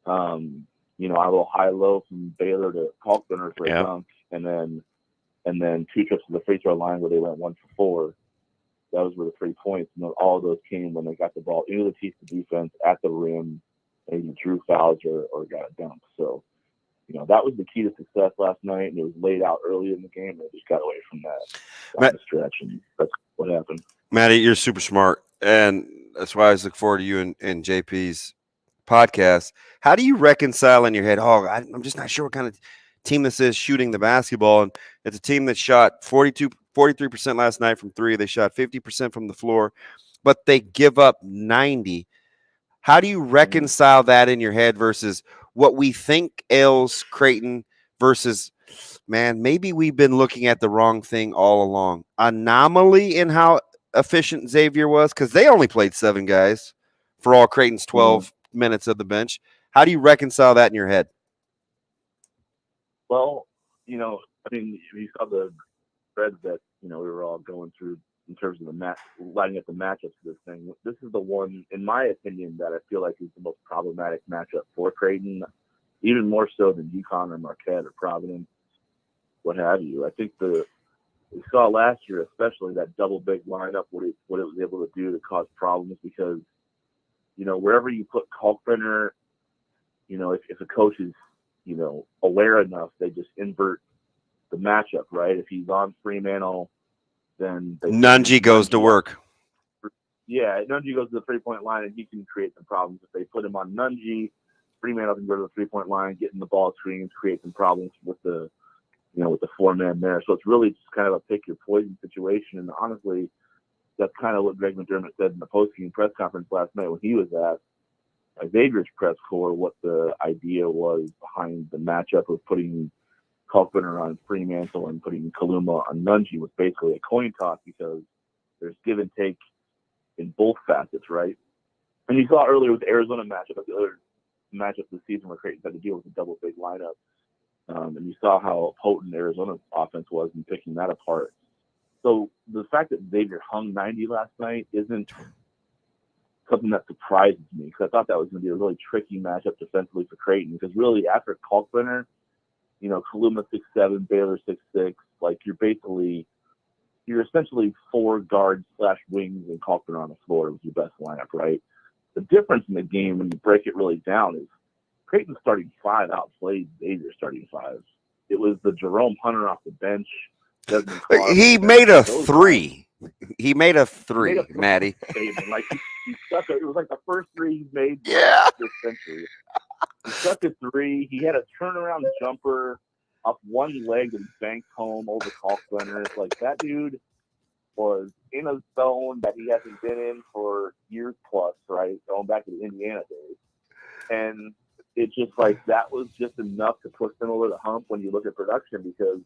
[SPEAKER 7] you know, a little high-low from Baylor to Kalkbrenner for a dunk, and then 2 trips to the free throw line where they went 1 for 4. Those were the 3 points. And all of those came when they got the ball into the teeth of defense at the rim, and either drew fouls or got a dunk. So, you know, that was the key to success last night, and it was laid out early in the game, and they just got away from that down the stretch, and that's what happened.
[SPEAKER 5] Matty, you're super smart, and that's why I look forward to you and JP's podcast. How do you reconcile in your head, I'm just not sure what kind of team this is shooting the basketball, and it's a team that shot 43% last night from 3. They shot 50% from the floor, but they give up 90. How do you reconcile that in your head versus what we think ails Creighton versus, man, maybe we've been looking at the wrong thing all along? Anomaly in how efficient Xavier was, because they only played 7 guys for all Creighton's 12 minutes of the bench. How do you reconcile that in your head?
[SPEAKER 7] Well, you know, I mean, you saw the threads that, you know, we were all going through in terms of the lighting up the matchups for this thing. This is the one, in my opinion, that I feel like is the most problematic matchup for Creighton, even more so than UConn or Marquette or Providence, what have you. I think we saw last year, especially that double big lineup, what it was able to do to cause problems, because, you know, wherever you put Kalkbrenner, you know, if a coach is, you know, aware enough, they just invert the matchup, right? If he's on Fremantle, then
[SPEAKER 5] Nunji goes to work.
[SPEAKER 7] Yeah, Nunji goes to the 3-point line, and he can create some problems. If they put him on Nunji, Fremantle can go to the 3-point line, get in the ball screens, create some problems with the, you know, with the 4-man there. So it's really just kind of a pick your poison situation. And honestly, that's kind of what Greg McDermott said in the post-game press conference last night when he was asked by Xavier's press corps what the idea was behind the matchup of putting Kalkbrenner on Fremantle and putting Kaluma on Nunji. Was basically a coin toss, because there's give and take in both facets, right? And you saw earlier with the Arizona matchup, the other matchup this season where Creighton had to deal with a double big lineup. And you saw how potent Arizona's offense was in picking that apart. So the fact that Xavier hung 90 last night isn't something that surprises me, because I thought that was going to be a really tricky matchup defensively for Creighton, because really after Kalkbrenner, you know, Kaluma 6'7", Baylor 6'6", like you're essentially 4 guards / wings and Kalkbrenner on the floor with your best lineup, right? The difference in the game when you break it really down is Creighton's starting 5 outplayed Xavier's starting 5 it was the Jerome Hunter off the bench.
[SPEAKER 5] He made a three. He made a three, Matty.
[SPEAKER 7] Like he stuck it was like the first three he made this century. He stuck a three. He had a turnaround jumper off one leg that he banked home over Kalkbrenner. It's like that dude was in a zone that he hasn't been in for years plus, right? Going back to the Indiana days. And it's just like that was just enough to push them over the hump when you look at production, because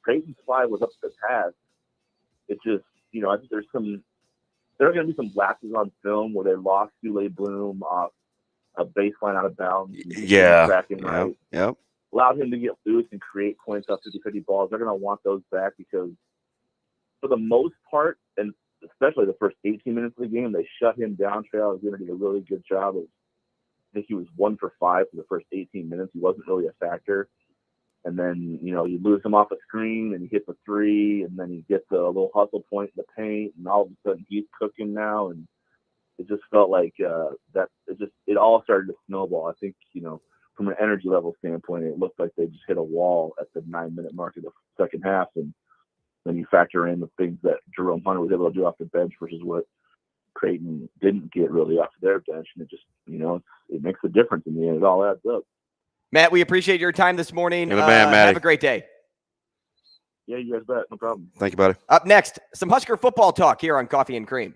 [SPEAKER 7] Creighton's 5 was up to the task. It just, I think there are going to be some lapses on film where they lost Sule Bloom off a baseline out of bounds. Tracking right.
[SPEAKER 5] Yep.
[SPEAKER 7] Allowed him to get loose and create points off 50-50 balls. They're going to want those back because for the most part, and especially the first 18 minutes of the game, they shut him down. Trail was going to do a really good job of, I think he was 1 for 5 for the first 18 minutes. He wasn't really a factor. And then, you lose him off a screen and he hits a three, and then he gets a little hustle point in the paint, and all of a sudden he's cooking now. And it just felt like it all started to snowball. I think, from an energy level standpoint, it looked like they just hit a wall at the 9-minute mark of the second half. And then you factor in the things that Jerome Hunter was able to do off the bench versus what Creighton didn't get really off of their bench. And it just, it makes a difference in the end. It all adds up.
[SPEAKER 4] Matt, we appreciate your time this morning.
[SPEAKER 5] Have
[SPEAKER 4] a great day.
[SPEAKER 7] Yeah, you guys bet. No problem.
[SPEAKER 5] Thank you, buddy.
[SPEAKER 4] Up next, some Husker football talk here on Coffee and Cream.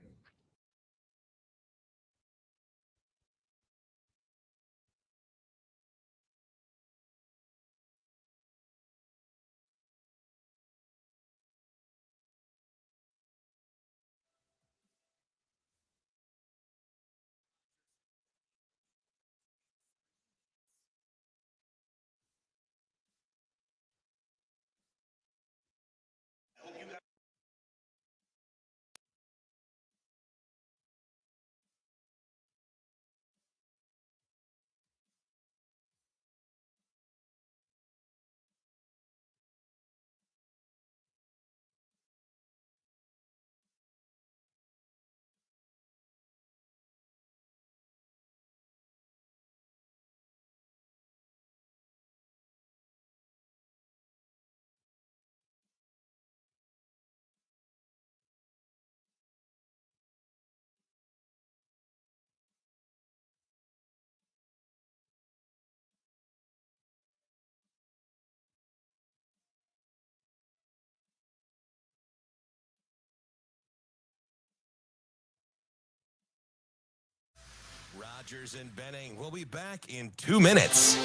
[SPEAKER 1] Rogers and Benning will be back in 2 minutes.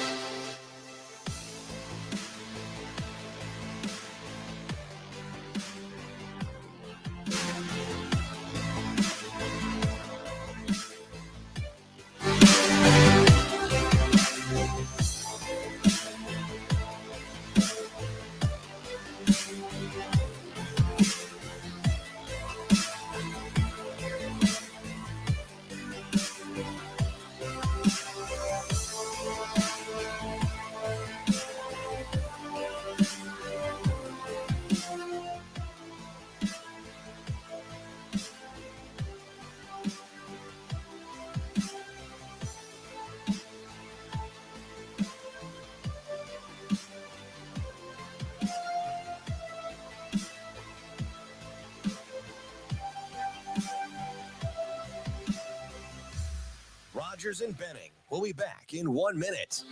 [SPEAKER 1] Rogers and Benning will be back in 1 minute.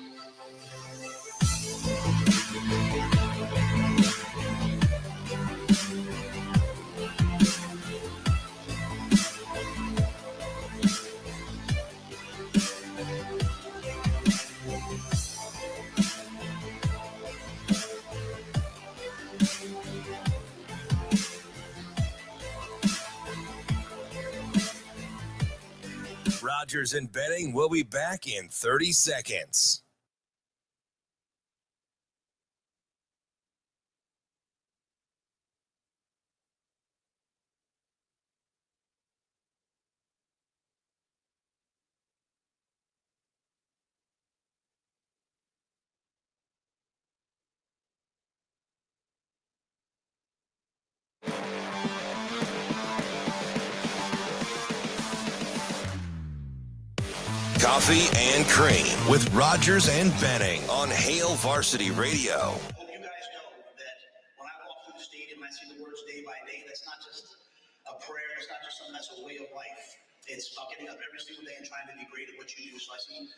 [SPEAKER 1] Rogers and Benning will be back in 30 seconds. Coffee and Cream with Rogers and Benning on Hail Varsity Radio.
[SPEAKER 8] It's about getting up every single day and trying to be great at what you do. So I see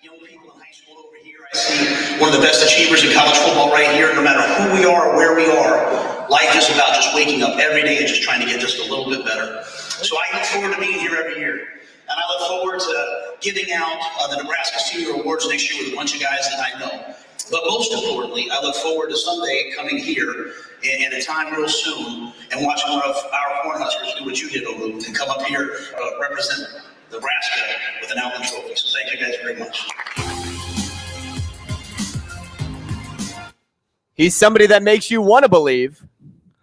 [SPEAKER 8] young people in high school over here. I see one of the best achievers in college football right here. No matter who we are or where we are, life is about just waking up every day and just trying to get just a little bit better. So I look forward to being here every year. And I look forward to giving out the Nebraska Senior Awards next year with a bunch of guys that I know. But most importantly, I look forward to someday coming here in a time real soon and watching one of our Cornhuskers do what you did, Olu, and come up here represent Nebraska with an Outland trophy. So thank you guys very much.
[SPEAKER 4] He's somebody that makes you want to believe.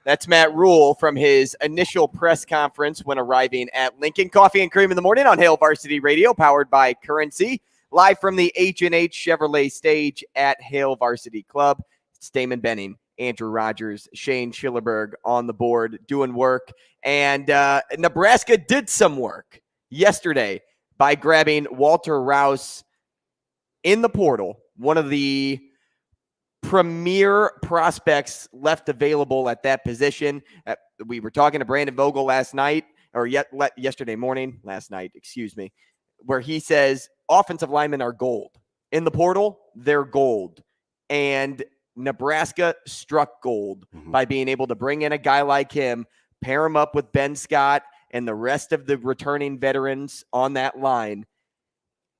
[SPEAKER 4] That's Matt Rhule from his initial press conference when arriving at Lincoln. Coffee and Cream in the Morning on Hail Varsity Radio, powered by Currency. Live from the H&H Chevrolet stage at Hail Varsity Club. It's Damon Benning, Andrew Rogers, Shane Schillerberg on the board doing work. And Nebraska did some work yesterday by grabbing Walter Rouse in the portal, one of the premier prospects left available at that position. We were talking to Brandon Vogel last night, or yesterday morning, where he says offensive linemen are gold. In the portal, they're gold. And Nebraska struck gold by being able to bring in a guy like him, pair him up with Ben Scott and the rest of the returning veterans on that line.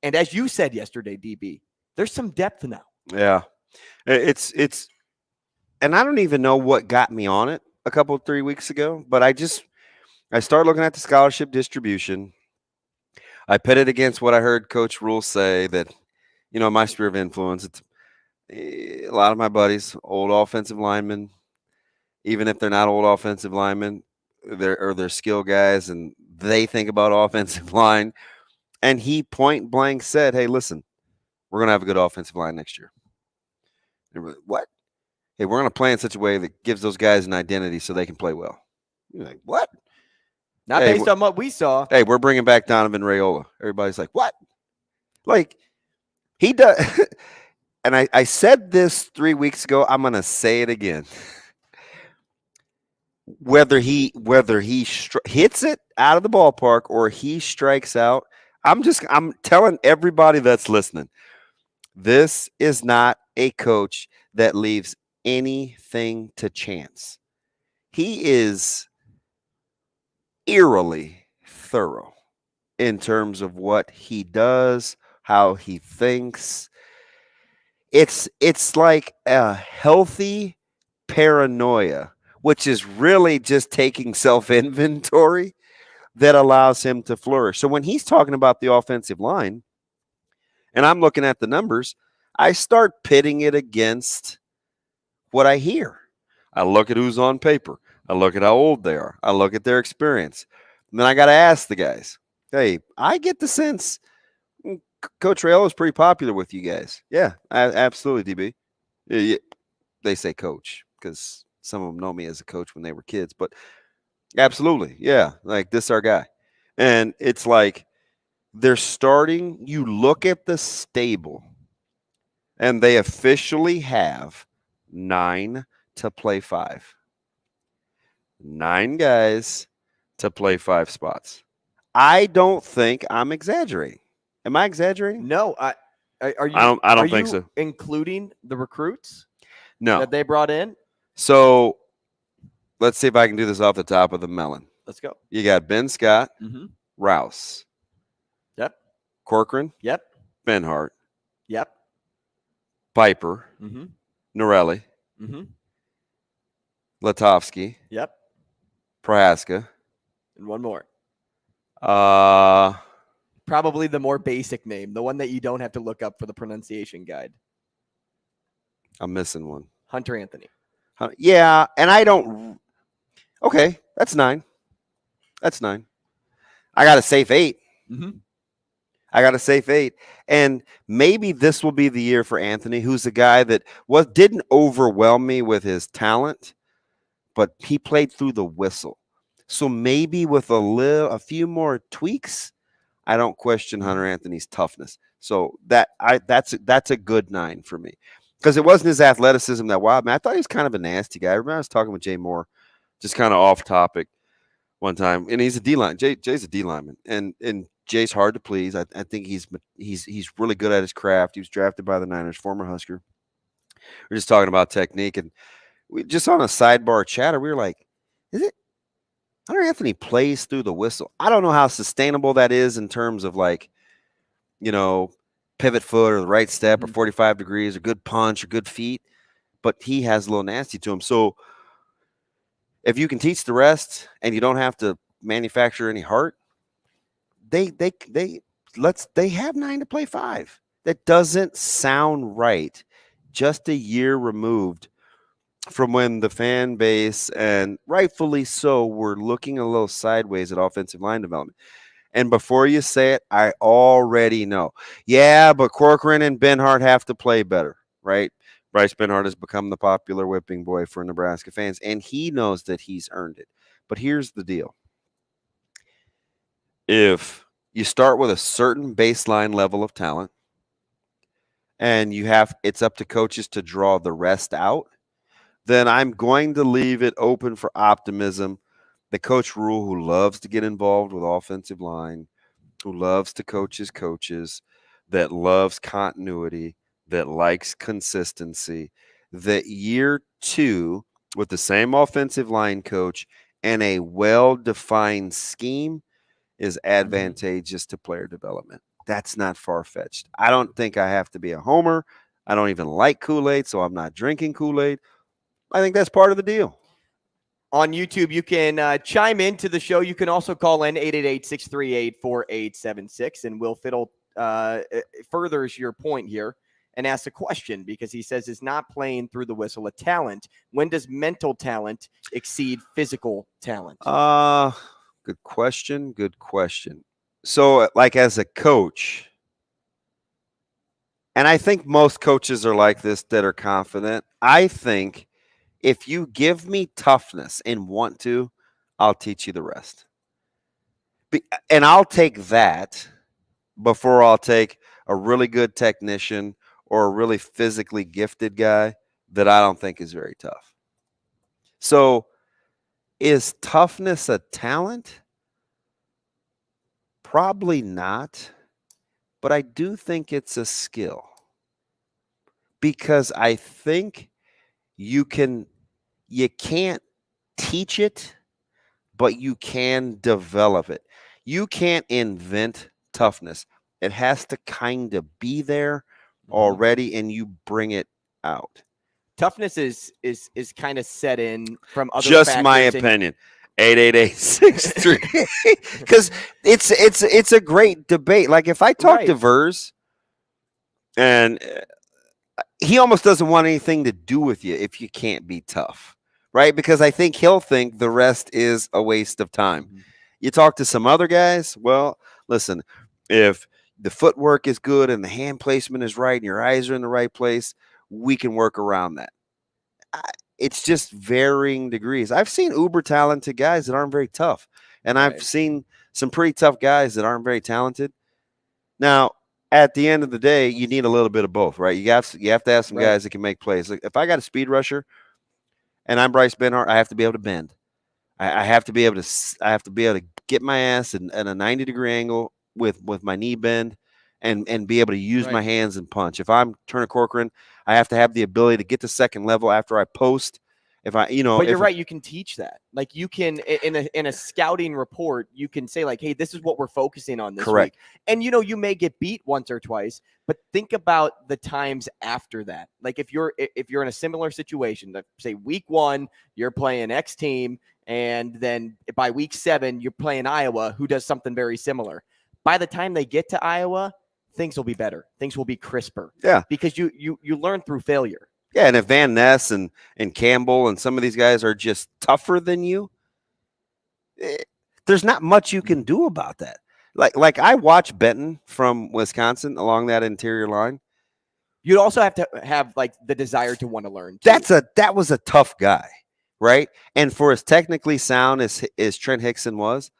[SPEAKER 4] And as you said yesterday, DB, there's some depth now.
[SPEAKER 5] Yeah. It's and I don't even know what got me on it a couple 3 weeks ago, but I started looking at the scholarship distribution. I pit it against what I heard Coach Rhule say that, my sphere of influence. It's a lot of my buddies, old offensive linemen, even if they're not old offensive linemen, they're skill guys, and they think about offensive line. And he point blank said, "Hey, listen, we're gonna have a good offensive line next year." And we're like, what? Hey, we're gonna play in such a way that gives those guys an identity so they can play well. You're like, what?
[SPEAKER 4] Not based on what we saw.
[SPEAKER 5] Hey, we're bringing back Donovan Raiola. Everybody's like, what? Like, he does. And I said this 3 weeks ago. I'm going to say it again. Whether he hits it out of the ballpark or he strikes out, I'm telling everybody that's listening, this is not a coach that leaves anything to chance. He is eerily thorough in terms of what he does, how he thinks. It's like a healthy paranoia, which is really just taking self-inventory that allows him to flourish. So when he's talking about the offensive line, and I'm looking at the numbers, I start pitting it against what I hear. I look at who's on paper. I look at how old they are. I look at their experience. And then I got to ask the guys, hey, I get the sense Coach Raiola is pretty popular with you guys. Yeah, absolutely, DB. Yeah, they say coach because some of them know me as a coach when they were kids. But absolutely, yeah, like this is our guy. And it's like they're starting. You look at the stable, and they officially have 9 to play 5. 9 guys to play 5 spots. I don't think I'm exaggerating. Am I exaggerating?
[SPEAKER 4] No. Are you?
[SPEAKER 5] I don't think so.
[SPEAKER 4] Including the recruits?
[SPEAKER 5] No.
[SPEAKER 4] That they brought in?
[SPEAKER 5] So let's see if I can do this off the top of the melon.
[SPEAKER 4] Let's go.
[SPEAKER 5] You got Ben Scott,
[SPEAKER 4] Mm-hmm.
[SPEAKER 5] Rouse.
[SPEAKER 4] Yep.
[SPEAKER 5] Corcoran.
[SPEAKER 4] Yep.
[SPEAKER 5] Benhart.
[SPEAKER 4] Yep.
[SPEAKER 5] Piper.
[SPEAKER 4] Mm-hmm.
[SPEAKER 5] Norelli.
[SPEAKER 4] Mm-hmm.
[SPEAKER 5] Latovsky.
[SPEAKER 4] Yep.
[SPEAKER 5] Prohaska.
[SPEAKER 4] And one more.
[SPEAKER 5] Probably
[SPEAKER 4] the more basic name, the one that you don't have to look up for the pronunciation guide.
[SPEAKER 5] I'm missing one.
[SPEAKER 4] Hunter Anthony.
[SPEAKER 5] Yeah, and I don't. Okay, that's 9. That's 9. I got a safe 8.
[SPEAKER 4] Mm-hmm.
[SPEAKER 5] I got a safe 8. And maybe this will be the year for Anthony, who's a guy that didn't overwhelm me with his talent, but he played through the whistle. So maybe with a few more tweaks, I don't question Hunter Anthony's toughness. So that's a good 9 for me. Because it wasn't his athleticism that wowed me. I thought he was kind of a nasty guy. I remember I was talking with Jay Moore, just kind of off topic. one time, and he's a D line. Jay's a D lineman, and Jay's hard to please. I think he's really good at his craft. He was drafted by the Niners, former Husker. We're just talking about technique, and we just on a sidebar chatter, we were like, is it Hunter Anthony plays through the whistle? I don't know how sustainable that is in terms of like, pivot foot or the right step or 45 degrees or good punch or good feet, but he has a little nasty to him. So if you can teach the rest and you don't have to manufacture any heart, they have 9 to play 5. That doesn't sound right. Just a year removed from when the fan base, and rightfully so, were looking a little sideways at offensive line development. And before you say it, I already know. Yeah, but Corcoran and Benhart have to play better, right? Bryce Benhart has become the popular whipping boy for Nebraska fans, and he knows that he's earned it. But here's the deal. If you start with a certain baseline level of talent, and it's up to coaches to draw the rest out, then I'm going to leave it open for optimism. The Coach Rhule, who loves to get involved with offensive line, who loves to coach his coaches, that loves continuity, that likes consistency, that year 2 with the same offensive line coach and a well-defined scheme is advantageous to player development. That's not far-fetched. I don't think I have to be a homer. I don't even like Kool-Aid, so I'm not drinking Kool-Aid. I think that's part of the deal.
[SPEAKER 4] On YouTube, you can chime into the show. You can also call in 888-638-4876, and Will Fiddle furthers your point here and asks a question because he says it's not playing through the whistle a talent. When does mental talent exceed physical talent?
[SPEAKER 5] Good question. So, like as a coach, and I think most coaches are like this that are confident, I think if you give me toughness and want to, I'll teach you the rest. And I'll take that before I'll take a really good technician or a really physically gifted guy that I don't think is very tough. So is toughness a talent? Probably not, but I do think it's a skill because I think you can't teach it, but you can develop it. You can't invent toughness. It has to kind of be there already, and you bring it out.
[SPEAKER 4] Toughness is kind of set in from other
[SPEAKER 5] Just
[SPEAKER 4] factors.
[SPEAKER 5] my opinion. 888-63 because it's a great debate. Like if I talk to Vers, and he almost doesn't want anything to do with you if you can't be tough, right? Because I think he'll think the rest is a waste of time. You talk to some other guys, well, listen, if the footwork is good and the hand placement is right and your eyes are in the right place, we can work around that. It's just varying degrees. I've seen uber talented guys that aren't very tough, and I've seen some pretty tough guys that aren't very talented. Now, at the end of the day, you need a little bit of both, right? You have to have some guys that can make plays. Like if I got a speed rusher and I'm Bryce Benhart, I have to be able to bend. I have to be able to get my ass in a 90-degree angle with my knee bend and be able to use my hands and punch. If I'm Turner Corcoran, I have to have the ability to get to second level after I post. But you're
[SPEAKER 4] right. You can teach that. Like you can in a scouting report, you can say like, "Hey, this is what we're focusing on this week." And you may get beat once or twice, but think about the times after that. Like if you're in a similar situation, like say week 1, you're playing X team, and then by week 7, you're playing Iowa, who does something very similar. By the time they get to Iowa, things will be better. Things will be crisper.
[SPEAKER 5] Yeah,
[SPEAKER 4] because you learn through failure.
[SPEAKER 5] Yeah, and if Van Ness and Campbell and some of these guys are just tougher than you, there's not much you can do about that. Like I watch Benton from Wisconsin along that interior line.
[SPEAKER 4] You'd also have to have like the desire to want to learn. Too.
[SPEAKER 5] That was a tough guy, right? And for as technically sound as Trent Hickson was,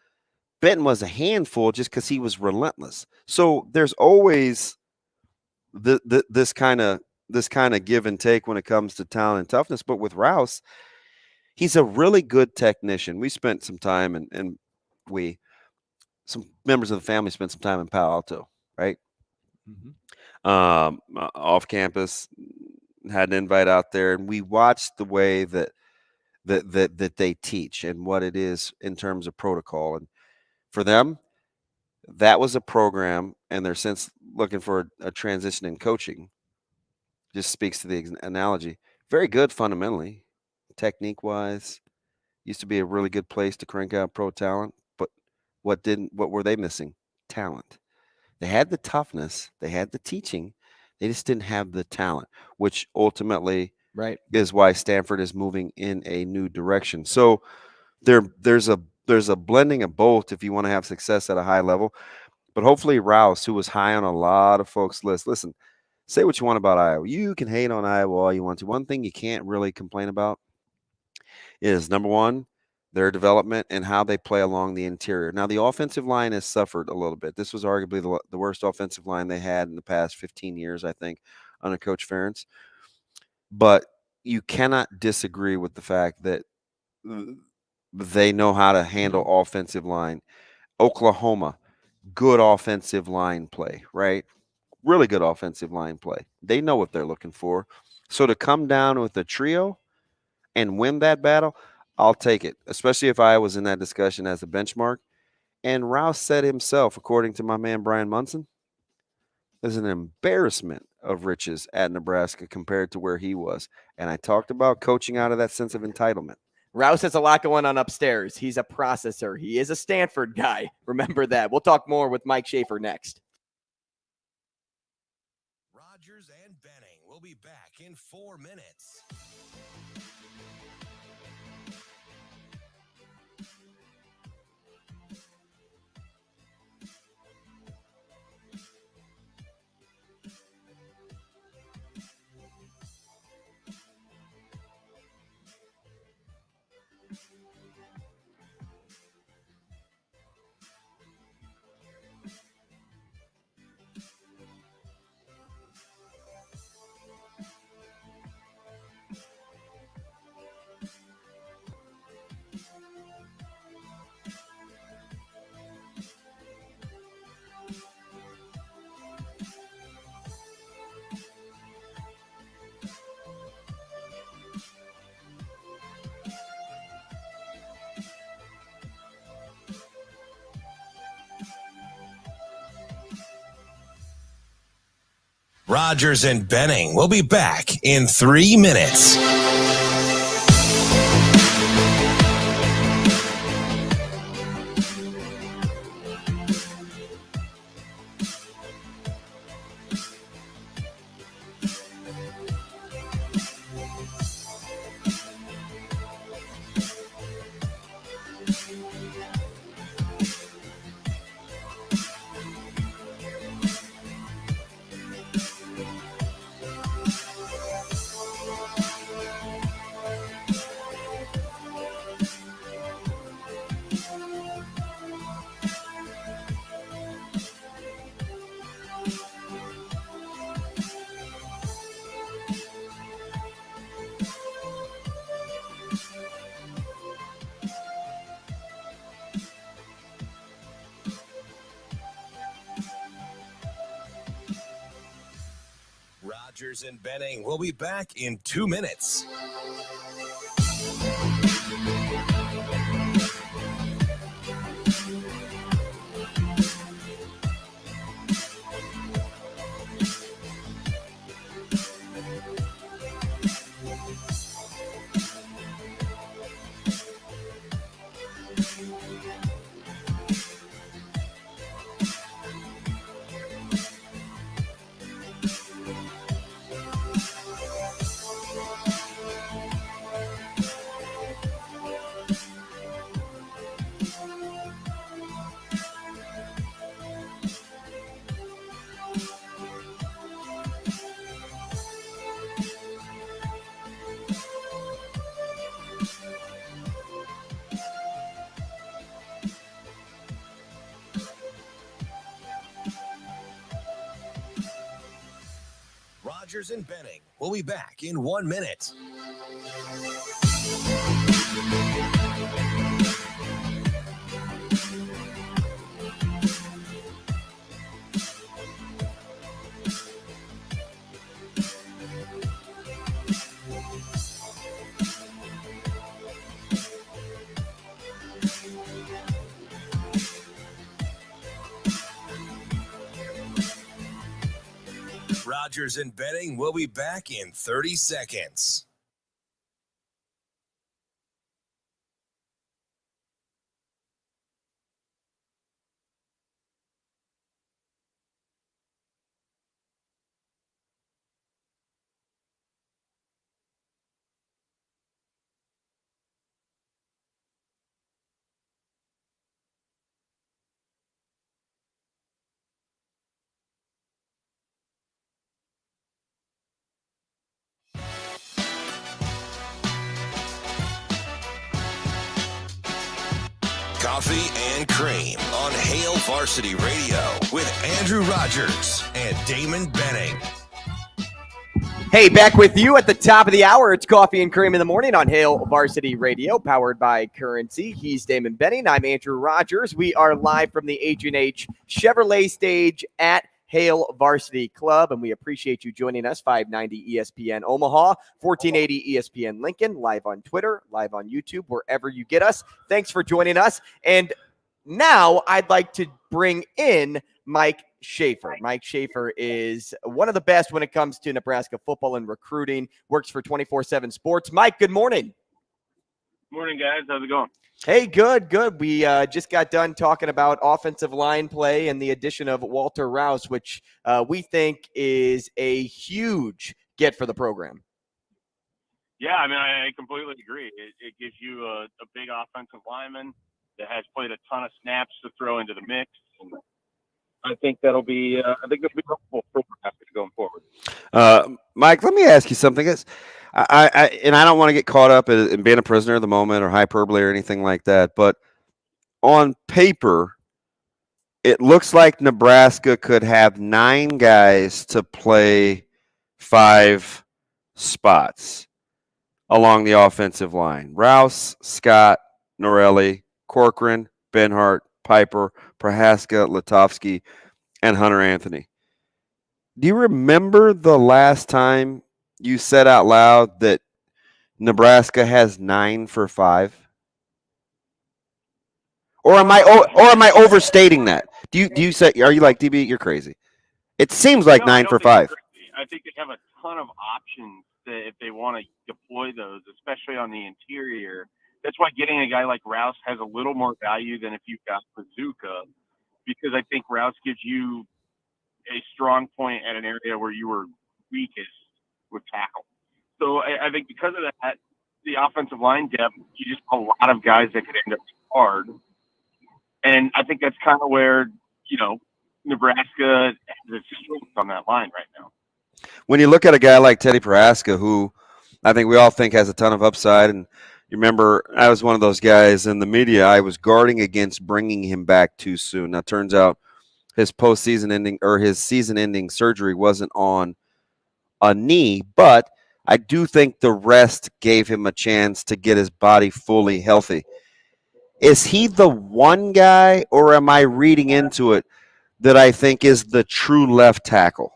[SPEAKER 5] Benton was a handful just because he was relentless. So there's always this kind of give and take when it comes to talent and toughness. But with Rouse, He's a really good technician. We spent some time, and some members of the family spent some time in Palo Alto, right? Off campus, had an invite out there, and we watched the way that they teach and what it is in terms of protocol. And for them, that was a program, and they're since looking for a transition in coaching. Just speaks to the analogy. Very good fundamentally, technique wise. Used to be a really good place to crank out pro talent, but what were they missing? Talent. They had the toughness, they had the teaching, they just didn't have the talent, which ultimately is why Stanford is moving in a new direction. So there's a blending of both if you want to have success at a high level. But hopefully Rouse, who was high on a lot of folks' lists, listen, say what you want about Iowa. You can hate on Iowa all you want to. One thing you can't really complain about is, number one, their development and how they play along the interior. Now, the offensive line has suffered a little bit. This was arguably the worst offensive line they had in the past 15 years, I think, under Coach Ferentz. But you cannot disagree with the fact that they know how to handle offensive line. Oklahoma, good offensive line play, right? Really good offensive line play. They know what they're looking for. So to come down with a trio and win that battle, I'll take it, especially if I was in that discussion as a benchmark. And Rouse said himself, according to my man Brian Munson, there's an embarrassment of riches at Nebraska compared to where he was. And I talked about coaching out of that sense of entitlement.
[SPEAKER 4] Rouse has a lot going on upstairs. He's a processor. He is a Stanford guy. Remember that. We'll talk more with Mike Schaefer next.
[SPEAKER 1] Rogers and Benning will be back in 4 minutes. Rogers and Benning will be back in 3 minutes. Rogers and Benning will be back in 2 minutes. Rogers and Benning will be back in 1 minute. Rogers and Benning will be back in 30 seconds. Coffee and Cream on Hail Varsity Radio with Andrew Rogers and Damon Benning.
[SPEAKER 4] Hey, back with you at the top of the hour. It's Coffee and Cream in the morning on Hail Varsity Radio, powered by Currency. He's Damon Benning. I'm Andrew Rogers. We are live from the H&H Chevrolet stage at Hail Varsity Club, and we appreciate you joining us. 590 ESPN Omaha, 1480 ESPN Lincoln, live on Twitter, live on YouTube, wherever you get us. Thanks for joining us. And now I'd like to bring in Mike Schaefer. Mike Schaefer is one of the best when it comes to Nebraska football and recruiting, works for 24/7 Sports. Mike, good morning.
[SPEAKER 9] Morning, guys. How's it going?
[SPEAKER 4] Hey, good. We just got done talking about offensive line play and the addition of Walter Rouse, which we think is a huge get for the program.
[SPEAKER 9] Yeah, I mean, I completely agree. It gives you a big offensive lineman that has played a ton of snaps to throw into the mix. And I think that'll be helpful for Nebraska going forward.
[SPEAKER 5] Mike, let me ask you something. I don't want to get caught up in being a prisoner of the moment or hyperbole or anything like that, but on paper, it looks like Nebraska could have 9 guys to play 5 spots along the offensive line. Rouse, Scott, Norelli, Corcoran, Benhart, Piper, Prohaska, Latovsky, and Hunter Anthony. Do you remember the last time you said out loud that Nebraska has 9 for 5? Or am I overstating that? Do you say, are you like, DB, you're crazy? It seems like 9 for 5.
[SPEAKER 9] I think they have a ton of options if they want to deploy those, especially on the interior. That's why getting a guy like Rouse has a little more value than if you've got Bazooka, because I think Rouse gives you a strong point at an area where you were weakest with tackle. So I think because of that, the offensive line depth, you just have a lot of guys that could end up hard. And I think that's kind of where, Nebraska has its strength on that line right now.
[SPEAKER 5] When you look at a guy like Teddy Prohaska, who I think we all think has a ton of upside, and you remember I was one of those guys in the media, I was guarding against bringing him back too soon. Now, turns out his season-ending surgery wasn't on a knee, but I do think the rest gave him a chance to get his body fully healthy. Is he the one guy, or am I reading into it that I think is the true left tackle?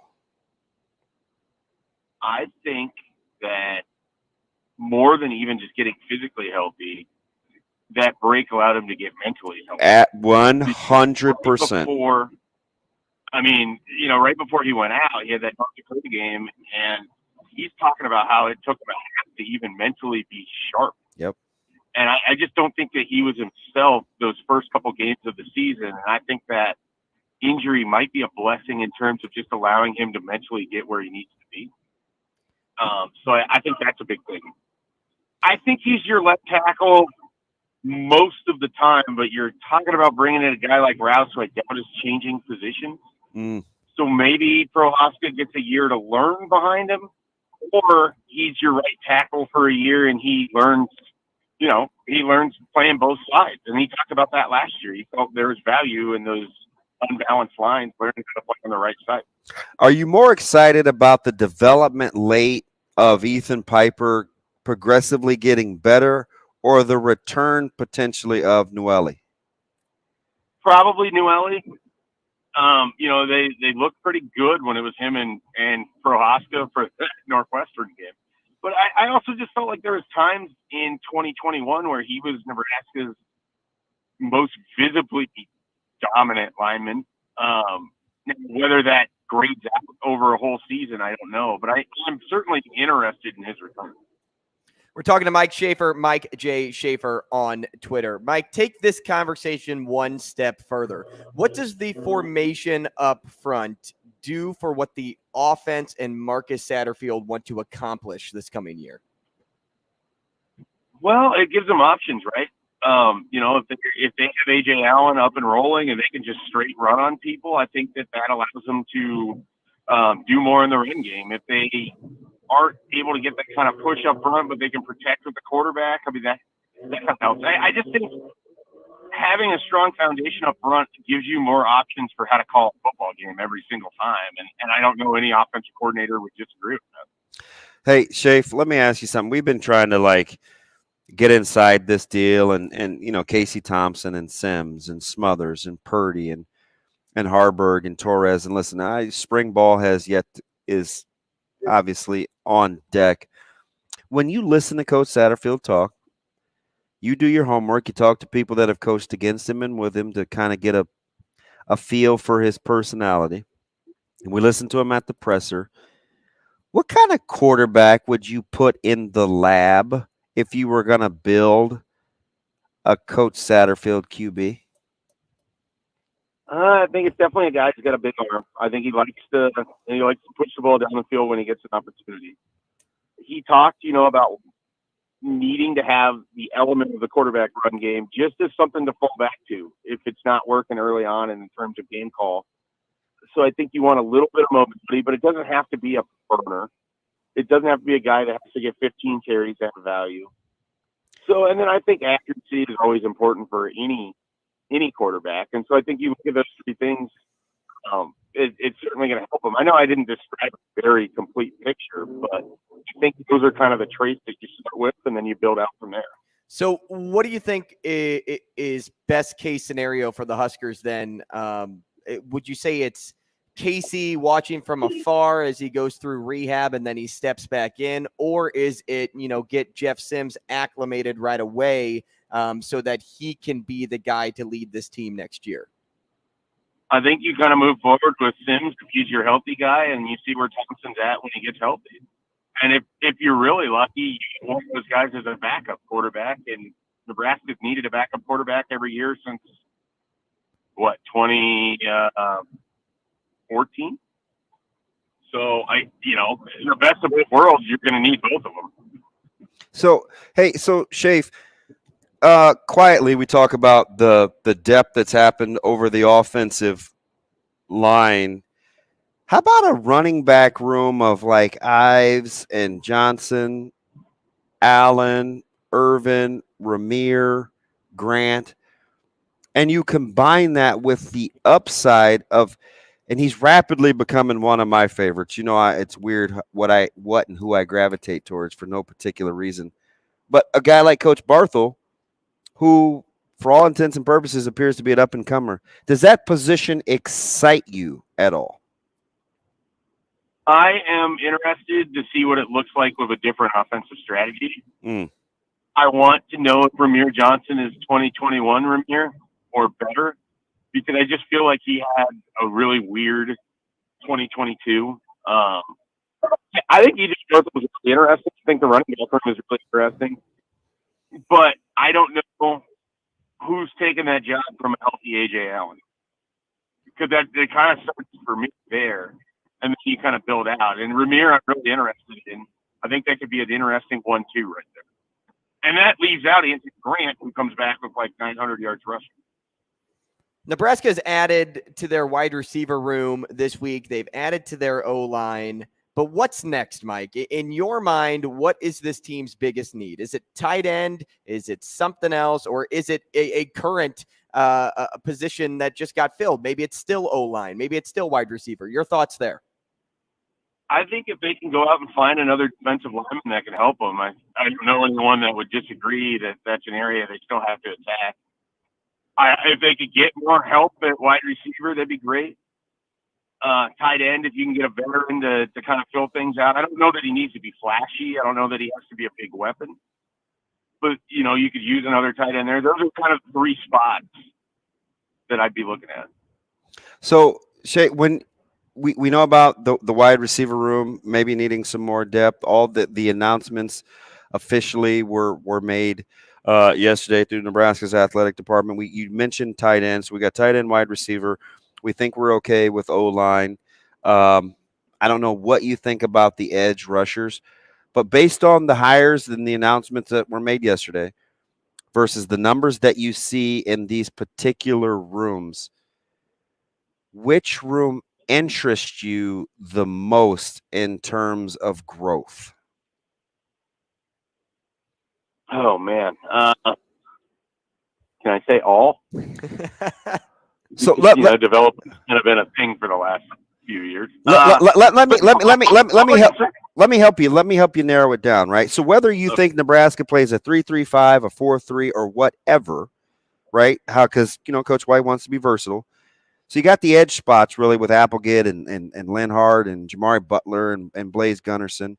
[SPEAKER 9] I think that more than even just getting physically healthy, that break allowed him to get mentally healthy.
[SPEAKER 5] At 100%.
[SPEAKER 9] Right before he went out, he had that North Dakota game, and he's talking about how it took him a half to even mentally be sharp.
[SPEAKER 5] Yep.
[SPEAKER 9] And I just don't think that he was himself those first couple games of the season. And I think that injury might be a blessing in terms of just allowing him to mentally get where he needs to be. So I think that's a big thing. I think he's your left tackle most of the time, but you're talking about bringing in a guy like Rouse who I doubt is changing positions. So maybe Prohaska gets a year to learn behind him, or he's your right tackle for a year and he learns playing both sides. And he talked about that last year. He felt there was value in those unbalanced lines, learning how to play on the right side.
[SPEAKER 5] Are you more excited about the development late of Ethan Piper progressively getting better, or the return potentially of Nueli?
[SPEAKER 9] Probably Nueli. They looked pretty good when it was him and Prohaska for the Northwestern game. But I also just felt like there was times in 2021 where he was Nebraska's most visibly dominant lineman. Whether that grades out over a whole season, I don't know. But I'm certainly interested in his return.
[SPEAKER 4] We're talking to Mike Schaefer, Mike J. Schaefer on Twitter. Mike, take this conversation one step further. What does the formation up front do for what the offense and Marcus Satterfield want to accomplish this coming year?
[SPEAKER 9] Well, it gives them options, right? If they have A.J. Allen up and rolling and they can just straight run on people, I think that allows them to do more in the run game. If they aren't able to get that kind of push up front, but they can protect with the quarterback, I mean, that kind of helps. I just think having a strong foundation up front gives you more options for how to call a football game every single time. And I don't know any offensive coordinator would disagree with that.
[SPEAKER 5] Hey, Shafe, let me ask you something. We've been trying to get inside this deal and Casey Thompson and Sims and Smothers and Purdy and Harburg and Torres. And listen, spring ball is obviously on deck. When you listen to Coach Satterfield talk, you do your homework, you talk to people that have coached against him and with him to kind of get a feel for his personality. And we listen to him at the presser. What kind of quarterback would you put in the lab if you were going to build a Coach Satterfield QB?
[SPEAKER 9] I think it's definitely a guy who's got a big arm. I think he likes to push the ball down the field when he gets an opportunity. He talked, about needing to have the element of the quarterback run game just as something to fall back to if it's not working early on in terms of game call. So I think you want a little bit of mobility, but it doesn't have to be a burner. It doesn't have to be a guy that has to get 15 carries at value. So, and then I think accuracy is always important for any quarterback. And so I think you look at those three things, it's certainly going to help them. I know I didn't describe a very complete picture, but I think those are kind of the traits that you start with, and then you build out from there.
[SPEAKER 4] So what do you think is best case scenario for the Huskers then? Would you say it's Casey watching from afar as he goes through rehab and then he steps back in? Or is it, get Jeff Sims acclimated right away so that he can be the guy to lead this team next year?
[SPEAKER 9] I think you kind of move forward with Sims if he's your healthy guy, and you see where Thompson's at when he gets healthy. And if you're really lucky, you get one of those guys as a backup quarterback, and Nebraska's needed a backup quarterback every year since, 2014? So, in the best of both worlds, you're going to need both of them.
[SPEAKER 5] So, Shafe, quietly we talk about the depth that's happened over the offensive line. How about a running back room of like Ives and Johnson, Allen, Irvin, Ramir, Grant, and you combine that with the upside of, and he's rapidly becoming one of my favorites. It's weird what and who I gravitate towards for no particular reason. But a guy like Coach Barthel, who, for all intents and purposes, appears to be an up-and-comer. Does that position excite you at all?
[SPEAKER 9] I am interested to see what it looks like with a different offensive strategy. I want to know if Ramir Johnson is 2021 Ramir or better, because I just feel like he had a really weird 2022. I think he just was really interesting. I think the running back room is really interesting. But I don't know who's taking that job from a healthy A.J. Allen. Because it kind of starts for me there, and then you kind of build out. And Ramir, I'm really interested in. I think that could be an interesting 1-2 right there. And that leaves out Anthony Grant, who comes back with like 900 yards rushing.
[SPEAKER 4] Nebraska has added to their wide receiver room this week. They've added to their O-line. But what's next, Mike? In your mind, what is this team's biggest need? Is it tight end? Is it something else? Or is it a current position that just got filled? Maybe it's still O-line. Maybe it's still wide receiver. Your thoughts there?
[SPEAKER 9] I think if they can go out and find another defensive lineman that can help them, I don't know anyone that would disagree that that's an area they still have to attack. If they could get more help at wide receiver, that'd be great. Tight end, if you can get a veteran to kind of fill things out. I don't know that he needs to be flashy. I don't know that he has to be a big weapon. But, you could use another tight end there. Those are kind of three spots that I'd be looking at.
[SPEAKER 5] So, Shay, when we know about the wide receiver room maybe needing some more depth. All the announcements officially were made yesterday through Nebraska's athletic department. You mentioned tight ends. So we got tight end, wide receiver. We think we're okay with O-line. I don't know what you think about the edge rushers, but based on the hires and the announcements that were made yesterday versus the numbers that you see in these particular rooms, which room interests you the most in terms of growth?
[SPEAKER 9] Oh man, can I say all?
[SPEAKER 5] So
[SPEAKER 9] development kind of been a thing for the last few years.
[SPEAKER 5] Let me help you. Let me help you narrow it down, right? So whether you think Nebraska plays a 3-3-5, a 4-3, or whatever, right? Because Coach White wants to be versatile. So you got the edge spots really with Applegate and Lenhart and Jamari Butler and Blaze Gunnerson.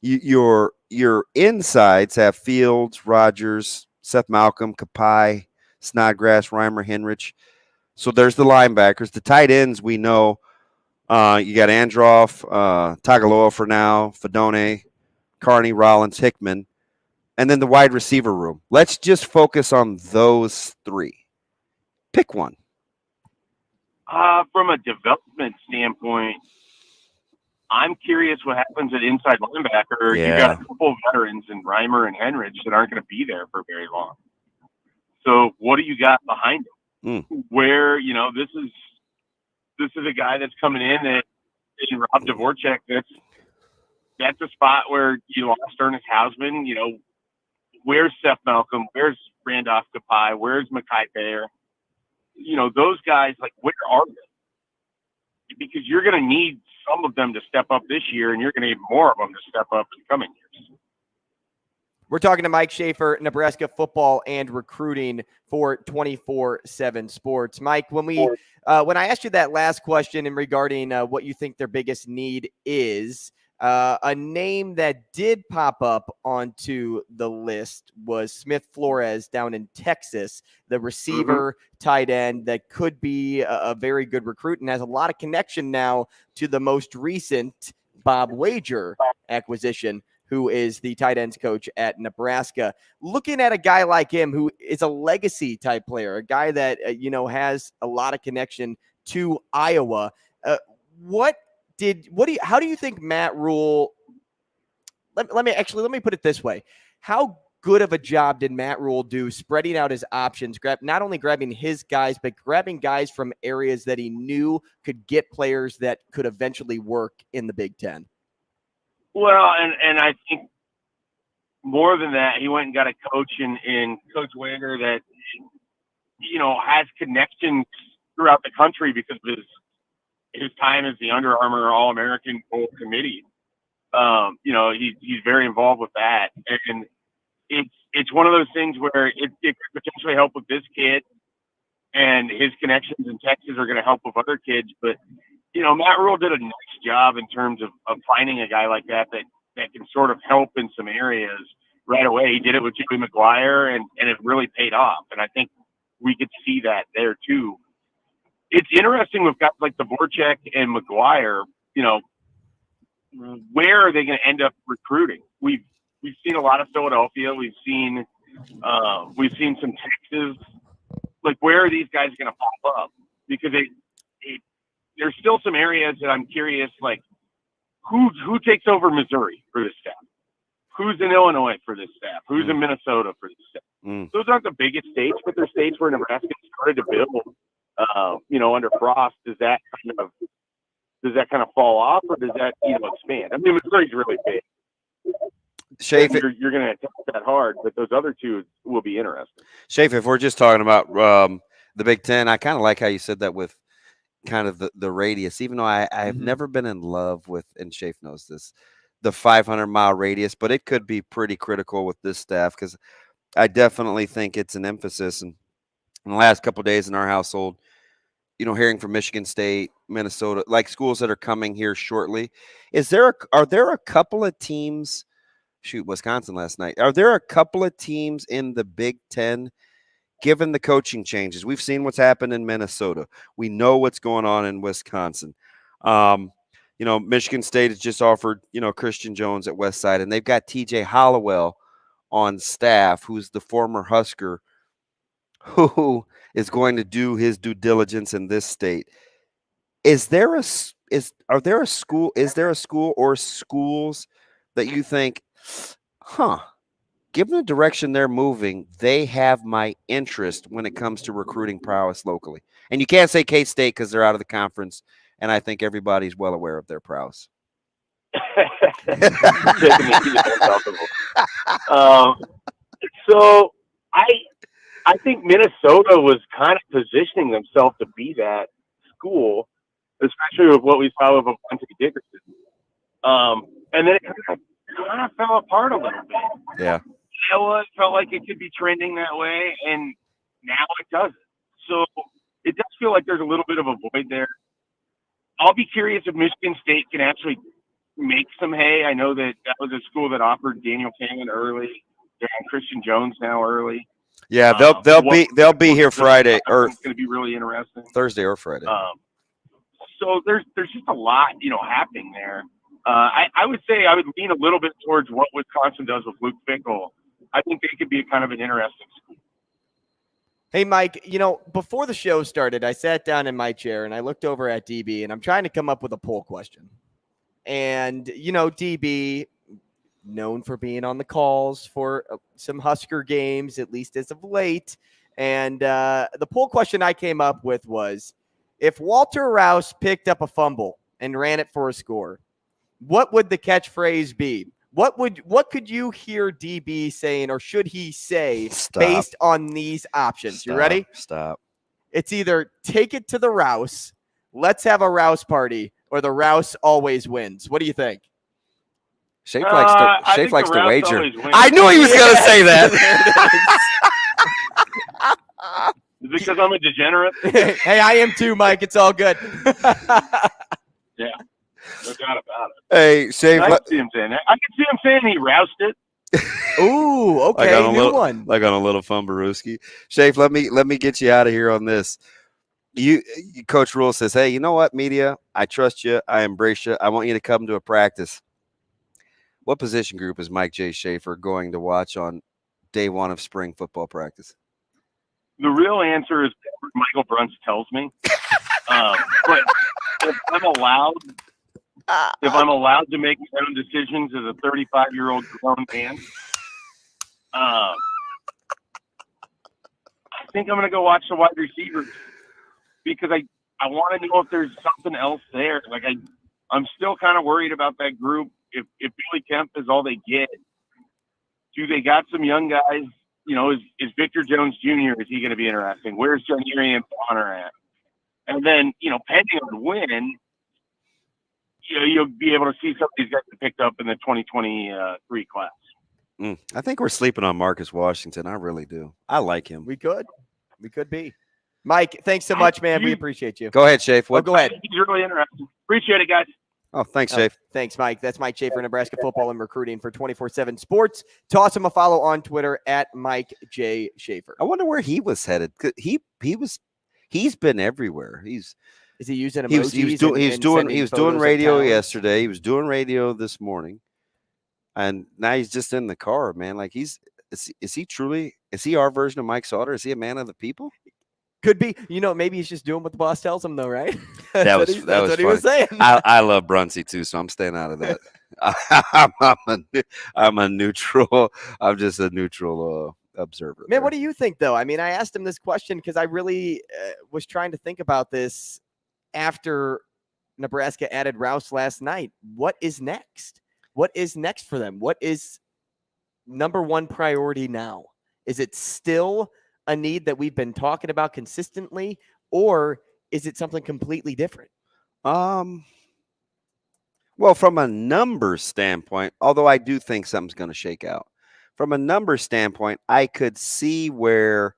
[SPEAKER 5] Your insides have Fields, Rogers, Seth Malcolm, Kapai, Snodgrass, Reimer, Henrich. So there's the linebackers. The tight ends we know. You got Androff, Tagaloa for now, Fedone, Carney, Rollins, Hickman, and then the wide receiver room. Let's just focus on those three. Pick one.
[SPEAKER 9] From a development standpoint, I'm curious what happens at inside linebacker.
[SPEAKER 5] Yeah.
[SPEAKER 9] You got a couple of veterans in Reimer and Henrich that aren't going to be there for very long. So what do you got behind them? Where, this is a guy that's coming in and Rob Dvorak. That's a spot where you lost Ernest Hausman. Where's Seth Malcolm? Where's Randolph Kapai? Where's Makai Bayer? Those guys, where are they? Because you're going to need some of them to step up this year, and you're going to need more of them to step up in the coming years.
[SPEAKER 4] We're talking to Mike Schaefer, Nebraska football and recruiting for 24/7 Sports. Mike, when I asked you that last question in regarding what you think their biggest need is, a name that did pop up onto the list was Smith Flores down in Texas, the receiver tight end that could be a very good recruit and has a lot of connection now to the most recent Bob Wager acquisition, who is the tight ends coach at Nebraska. Looking at a guy like him who is a legacy type player, a guy that, has a lot of connection to Iowa. How do you think Matt Rhule, let me put it this way. How good of a job did Matt Rhule do spreading out his options, not only grabbing his guys, but grabbing guys from areas that he knew could get players that could eventually work in the Big Ten?
[SPEAKER 9] Well, and I think more than that, he went and got a coach in Coach Wager that, has connections throughout the country because of his time as the Under Armour All-American Bowl Committee. He's very involved with that. And it's one of those things where it could potentially help with this kid, and his connections in Texas are going to help with other kids. But, Matt Rhule did a nice job in terms of finding a guy like that can sort of help in some areas right away. He did it with Joey McGuire, and it really paid off. And I think we could see that there too. It's interesting with guys like Dvorak and McGuire, where are they going to end up recruiting? We've seen a lot of Philadelphia. We've seen some Texas. Where are these guys going to pop up? Because there's still some areas that I'm curious, who takes over Missouri for this staff? Who's in Illinois for this staff? Who's in Minnesota for this staff? Those aren't the biggest states, but they're states where Nebraska started to build. Under Frost, does that kind of fall off, or does that expand? I mean, Missouri's really big.
[SPEAKER 5] Schaefer,
[SPEAKER 9] you're going to attack that hard, but those other two will be interesting.
[SPEAKER 5] Schaefer, if we're just talking about the Big Ten, I kind of like how you said that with kind of the radius, even though I have never been in love with, and Schaefer knows this, the 500-mile radius, but it could be pretty critical with this staff because I definitely think it's an emphasis. And in the last couple of days in our household, hearing from Michigan State, Minnesota, schools that are coming here shortly, are there a couple of teams? Wisconsin last night. Are there a couple of teams in the Big Ten, given the coaching changes? We've seen what's happened in Minnesota. We know what's going on in Wisconsin. Michigan State has just offered, Christian Jones at Westside, and they've got TJ Hollowell on staff, who's the former Husker, who is going to do his due diligence in this state. Is there a school or schools that you think, given the direction they're moving, they have my interest when it comes to recruiting prowess locally? And you can't say K-State because they're out of the conference, and I think everybody's well aware of their prowess.
[SPEAKER 9] So I think Minnesota was kind of positioning themselves to be that school, especially with what we saw with Avante Dickerson. And then it kind of fell apart a little bit.
[SPEAKER 5] Yeah.
[SPEAKER 9] It felt like it could be trending that way, and now it doesn't. So it does feel like there's a little bit of a void there. I'll be curious if Michigan State can actually make some hay. I know that was a school that offered Daniel Cannon early, and Christian Jones now early.
[SPEAKER 5] Yeah, they'll be here Friday, or
[SPEAKER 9] it's going to be really interesting.
[SPEAKER 5] Thursday or Friday.
[SPEAKER 9] So there's just a lot happening there. I would say I would lean a little bit towards what Wisconsin does with Luke Fickell. I think they could be kind of an interesting school.
[SPEAKER 4] Hey, Mike, before the show started, I sat down in my chair and I looked over at DB, and I'm trying to come up with a poll question. And, DB, known for being on the calls for some Husker games, at least as of late. And the poll question I came up with was, if Walter Rouse picked up a fumble and ran it for a score, what would the catchphrase be? What could you hear DB saying, or should he say, based on these options? You ready?
[SPEAKER 5] Stop.
[SPEAKER 4] It's either take it to the Rouse, let's have a Rouse party, or the Rouse always wins. What do you think?
[SPEAKER 5] Schaefer likes to wager.
[SPEAKER 4] I knew he was going to say that.
[SPEAKER 9] Is it because I'm a degenerate?
[SPEAKER 4] Hey, I am too, Mike. It's all good.
[SPEAKER 9] Yeah. No doubt about it.
[SPEAKER 5] Hey, Schaefer.
[SPEAKER 9] I can see him saying that. I can see him saying he roused it.
[SPEAKER 4] Ooh, okay, new one.
[SPEAKER 5] Like on a little Fumbarooski. Schaefer, let me get you out of here on this. Coach Rhule says, hey, you know what, media? I trust you. I embrace you. I want you to come to a practice. What position group is Mike J. Schaefer going to watch on day one of spring football practice?
[SPEAKER 9] The real answer is Michael Bruns tells me. But if I'm allowed to make my own decisions as a 35-year-old grown man, I think I'm going to go watch the wide receivers because I want to know if there's something else there. Like I'm still kind of worried about that group. If Billy Kemp is all they get, do they got some young guys? Is Victor Jones Jr., is he going to be interesting? Where's Tanier and Bonner at? And then, pending on the win, you'll be able to see some of these guys picked up in the 2023 class.
[SPEAKER 5] I think we're sleeping on Marcus Washington. I really do. I like him.
[SPEAKER 4] We could be. Mike, thanks so much, man. We appreciate you.
[SPEAKER 5] Go ahead, Schaefer.
[SPEAKER 4] Go ahead.
[SPEAKER 9] He's really interesting. Appreciate it, guys.
[SPEAKER 5] Oh, thanks, Schaefer.
[SPEAKER 4] Thanks, Mike. That's Mike Schaefer, Nebraska football and recruiting for 24/7 Sports. Toss him a follow on Twitter at Mike J. Schaefer.
[SPEAKER 5] I wonder where he was headed. He's been everywhere. Is
[SPEAKER 4] he using emojis?
[SPEAKER 5] He was doing radio yesterday. He was doing radio this morning, and now he's just in the car, man. Like is he our version of Mike Sauter? Is he a man of the people?
[SPEAKER 4] Could be. Maybe he's just doing what the boss tells him, though, right?
[SPEAKER 5] That's what he was saying. I love Brunsey too, so I'm staying out of that. I'm a neutral. I'm just a neutral observer.
[SPEAKER 4] Man, what do you think, though? I mean, I asked him this question because I really was trying to think about this after Nebraska added Rouse last night. What is next? What is next for them? What is number one priority now? Is it still a need that we've been talking about consistently, or is it something completely different?
[SPEAKER 5] Well, from a numbers standpoint, although I do think something's going to shake out. From a numbers standpoint, I could see where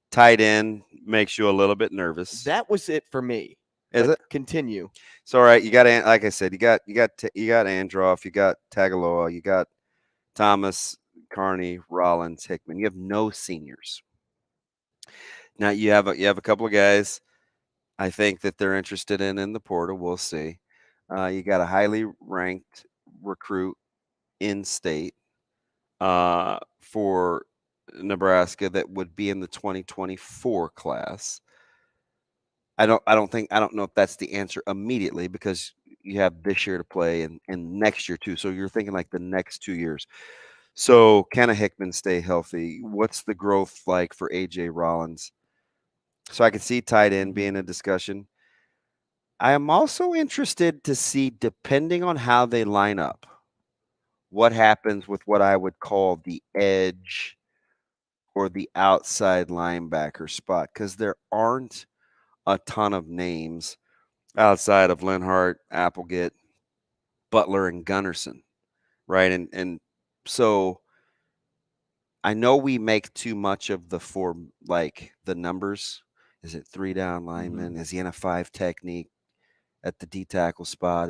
[SPEAKER 5] tight end makes you a little bit nervous.
[SPEAKER 4] That was it for me.
[SPEAKER 5] Is it?
[SPEAKER 4] Continue.
[SPEAKER 5] It's all right. You got, like I said, you got Androff, you got Tagaloa, you got Thomas, Carney, Rollins, Hickman. You have no seniors. Now you have a couple of guys I think that they're interested in the portal. We'll see. You got a highly ranked recruit in state for Nebraska that would be in the 2024 class. I don't know if that's the answer immediately because you have this year to play and next year too. So you're thinking like the next 2 years. So can a Hickman stay healthy? What's the growth like for AJ Rollins? So I could see tight end being a discussion. I am also interested to see, depending on how they line up, what happens with what I would call the edge or the outside linebacker spot, because there aren't a ton of names outside of Lenhart, Applegate, Butler, and Gunnarsson, right? And so I know we make too much of the the numbers. Is it 3 down linemen? Is he in a 5 technique at the D tackle spot?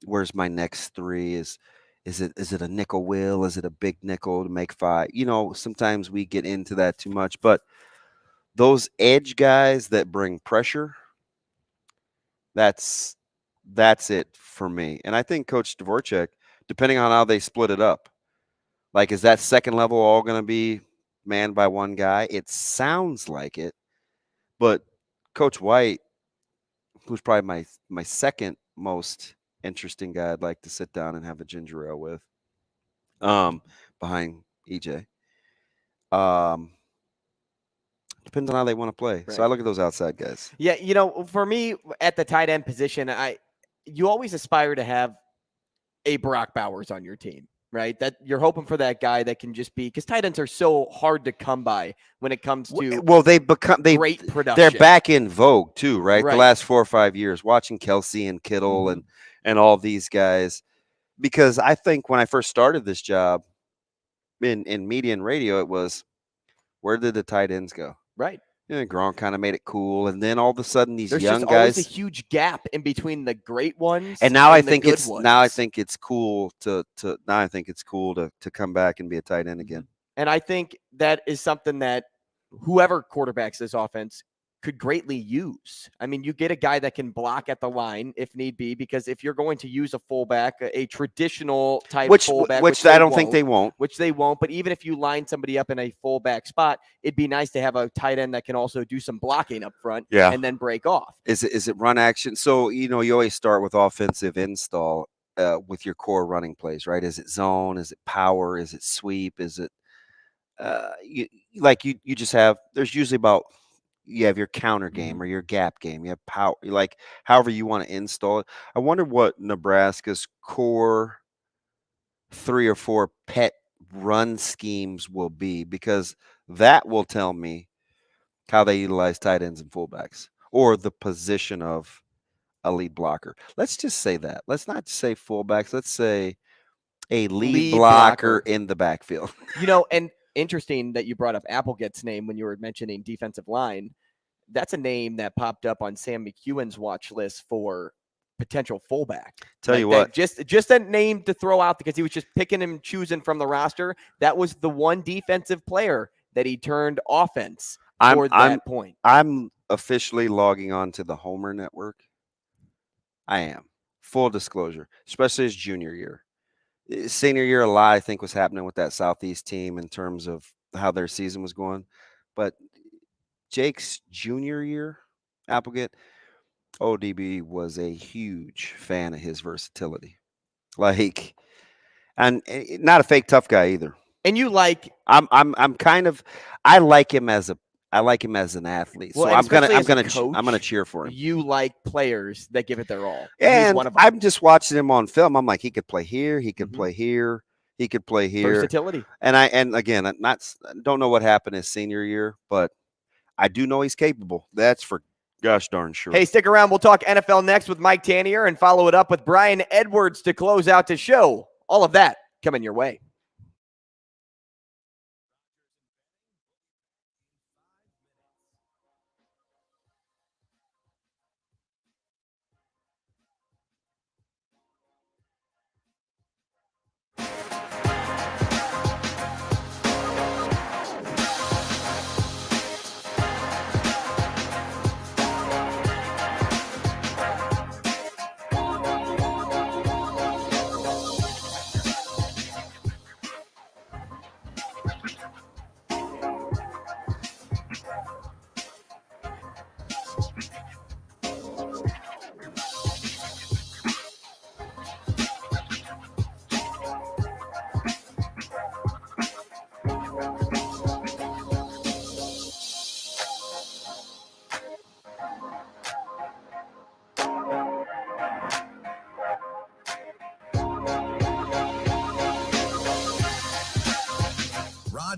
[SPEAKER 5] Where's my next 3? Is it a nickel will? Is it a big nickel to make 5? Sometimes we get into that too much, but those edge guys that bring pressure, that's it for me. And I think Coach Dvorak, depending on how they split it up, like, is that second level all going to be manned by one guy? It sounds like it, but Coach White, who's probably my second most interesting guy I'd like to sit down and have a ginger ale with, behind EJ. Depends on how they want to play. Right. So I look at those outside guys.
[SPEAKER 4] Yeah, for me at the tight end position, you always aspire to have a Brock Bowers on your team, right? That you're hoping for that guy that can just be, because tight ends are so hard to come by when it comes to
[SPEAKER 5] great
[SPEAKER 4] production.
[SPEAKER 5] They're back in vogue too, right? The last 4 or 5 years, watching Kelsey and Kittle and all these guys, because I think when I first started this job in media and radio, it was, where did the tight ends go?
[SPEAKER 4] Right.
[SPEAKER 5] Gronk kind of made it cool, and then all of a sudden these
[SPEAKER 4] There's
[SPEAKER 5] young
[SPEAKER 4] just
[SPEAKER 5] guys.
[SPEAKER 4] Always a huge gap in between the great ones.
[SPEAKER 5] And now I think
[SPEAKER 4] it's
[SPEAKER 5] cool to come back and be a tight end again.
[SPEAKER 4] And I think that is something that whoever quarterbacks this offense could greatly use. I mean, you get a guy that can block at the line if need be, because if you're going to use a fullback, a traditional type fullback,
[SPEAKER 5] which I don't think they won't.
[SPEAKER 4] Which they won't. But even if you line somebody up in a fullback spot, it'd be nice to have a tight end that can also do some blocking up front and then break off.
[SPEAKER 5] Is it run action? So, you always start with offensive install with your core running plays, right? Is it zone? Is it power? Is it sweep? Is it you just have, there's usually about, you have your counter game or your gap game. You have power, like however you want to install it. I wonder what Nebraska's core 3 or 4 pet run schemes will be, because that will tell me how they utilize tight ends and fullbacks, or the position of a lead blocker. Let's just say that. Let's not say fullbacks. Let's say a lead blocker in the backfield.
[SPEAKER 4] And interesting that you brought up Applegate's name when you were mentioning defensive line. That's a name that popped up on Sam McEwen's watch list for potential fullback.
[SPEAKER 5] Tell you what,
[SPEAKER 4] just a name to throw out, because he was just picking and choosing from the roster. That was the one defensive player that he turned offense for that point.
[SPEAKER 5] I'm officially logging on to the Homer Network. I am. Full disclosure, especially his junior year. Senior year, a lot I think was happening with that Southeast team in terms of how their season was going. But Jake's junior year, Applegate, ODB was a huge fan of his versatility. And not a fake tough guy either.
[SPEAKER 4] And I
[SPEAKER 5] like him as an athlete.
[SPEAKER 4] Well,
[SPEAKER 5] so I'm gonna cheer for him.
[SPEAKER 4] You like players that give it their all.
[SPEAKER 5] And I'm just watching him on film. I'm like, he could play here, he could play here, he could play here.
[SPEAKER 4] Versatility.
[SPEAKER 5] And again, don't know what happened his senior year, but I do know he's capable. That's for gosh darn sure.
[SPEAKER 4] Hey, stick around. We'll talk NFL next with Mike Tanier and follow it up with Brian Edwards to close out the show. All of that coming your way.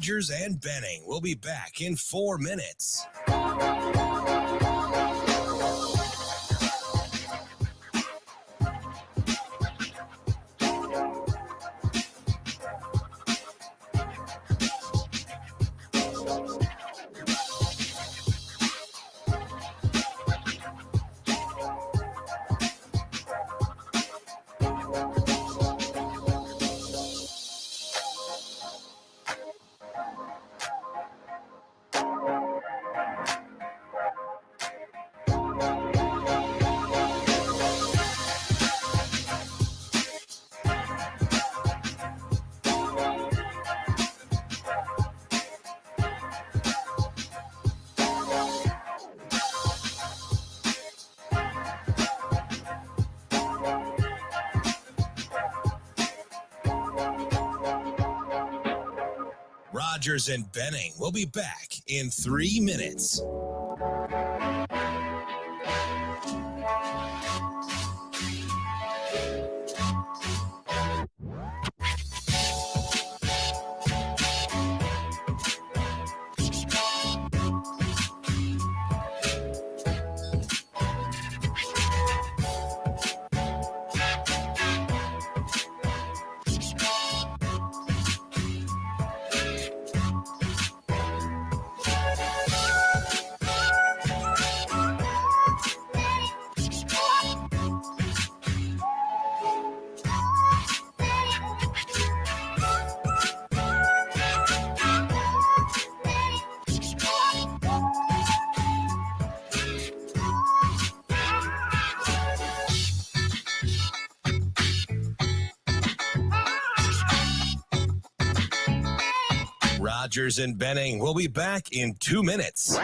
[SPEAKER 1] Rogers and Benning will be back in 4 minutes. Rogers and Benning will be back in 3 minutes. Rogers and Benning will be back in 2 minutes.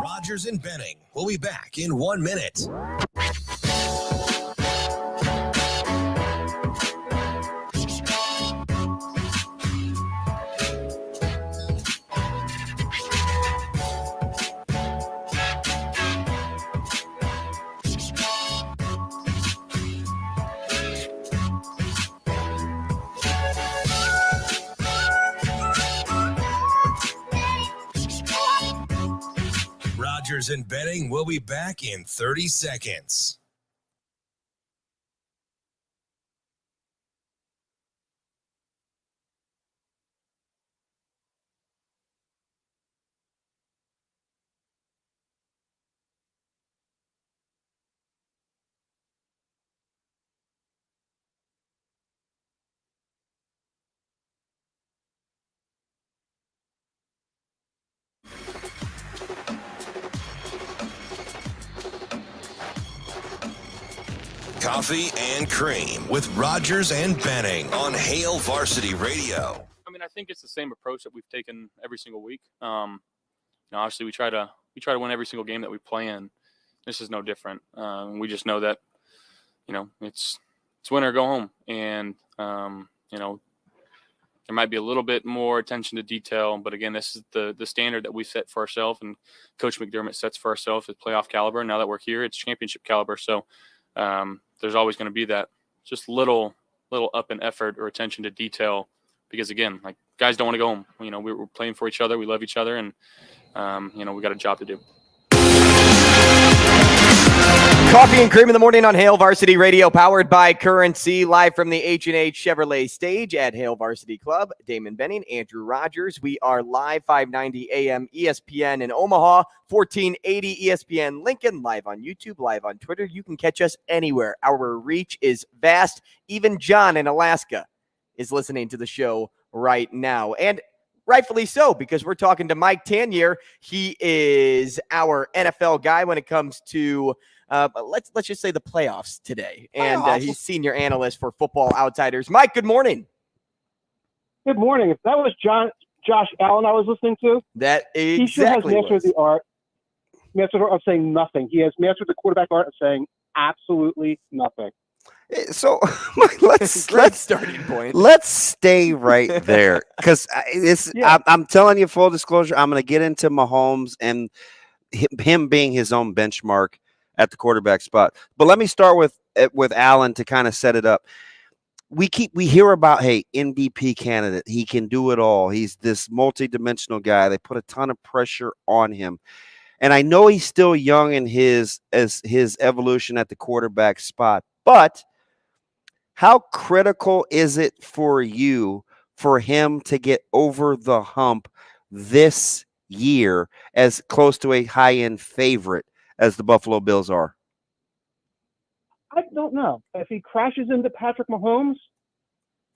[SPEAKER 1] Rogers and Benning will be back in 1 minute. Rogers and Benning will be back in 30 seconds. Coffee and Cream with Rogers and Benning on Hail Varsity Radio.
[SPEAKER 10] I mean, I think it's the same approach that we've taken every single week. Obviously, we try to win every single game that we play in. This is no different. We just know that, it's win or go home, and there might be a little bit more attention to detail, but again, this is the standard that we set for ourselves, and Coach McDermott sets for ourselves at playoff caliber. Now that we're here, it's championship caliber. So there's always going to be that just little up in effort or attention to detail, because again, like, guys don't want to go home. We're playing for each other. We love each other, and we got a job to do.
[SPEAKER 4] Coffee and Cream in the morning on Hail Varsity Radio, powered by Currency, live from the H&H Chevrolet stage at Hail Varsity Club. Damon Benning, Andrew Rogers. We are live 590 AM ESPN in Omaha, 1480 ESPN Lincoln, live on YouTube, live on Twitter. You can catch us anywhere. Our reach is vast. Even John in Alaska is listening to the show right now. And rightfully so, because we're talking to Mike Tanier. He is our NFL guy when it comes to let's just say the playoffs today. And he's senior analyst for Football Outsiders. Mike, good morning.
[SPEAKER 11] Good morning. If that was Josh Allen I was listening to,
[SPEAKER 4] that exactly
[SPEAKER 11] he sure has mastered the art of saying nothing. He has mastered the quarterback art of saying absolutely nothing.
[SPEAKER 5] So let's
[SPEAKER 4] starting point.
[SPEAKER 5] Let's stay right there, because I'm telling you, full disclosure, I'm going to get into Mahomes and him being his own benchmark at the quarterback spot. But let me start with Allen to kind of set it up. We hear about, hey, MVP candidate. He can do it all. He's this multi-dimensional guy. They put a ton of pressure on him. And I know he's still young in his evolution at the quarterback spot. But how critical is it for you for him to get over the hump this year as close to a high-end favorite as the Buffalo Bills are?
[SPEAKER 11] I don't know. If he crashes into Patrick Mahomes,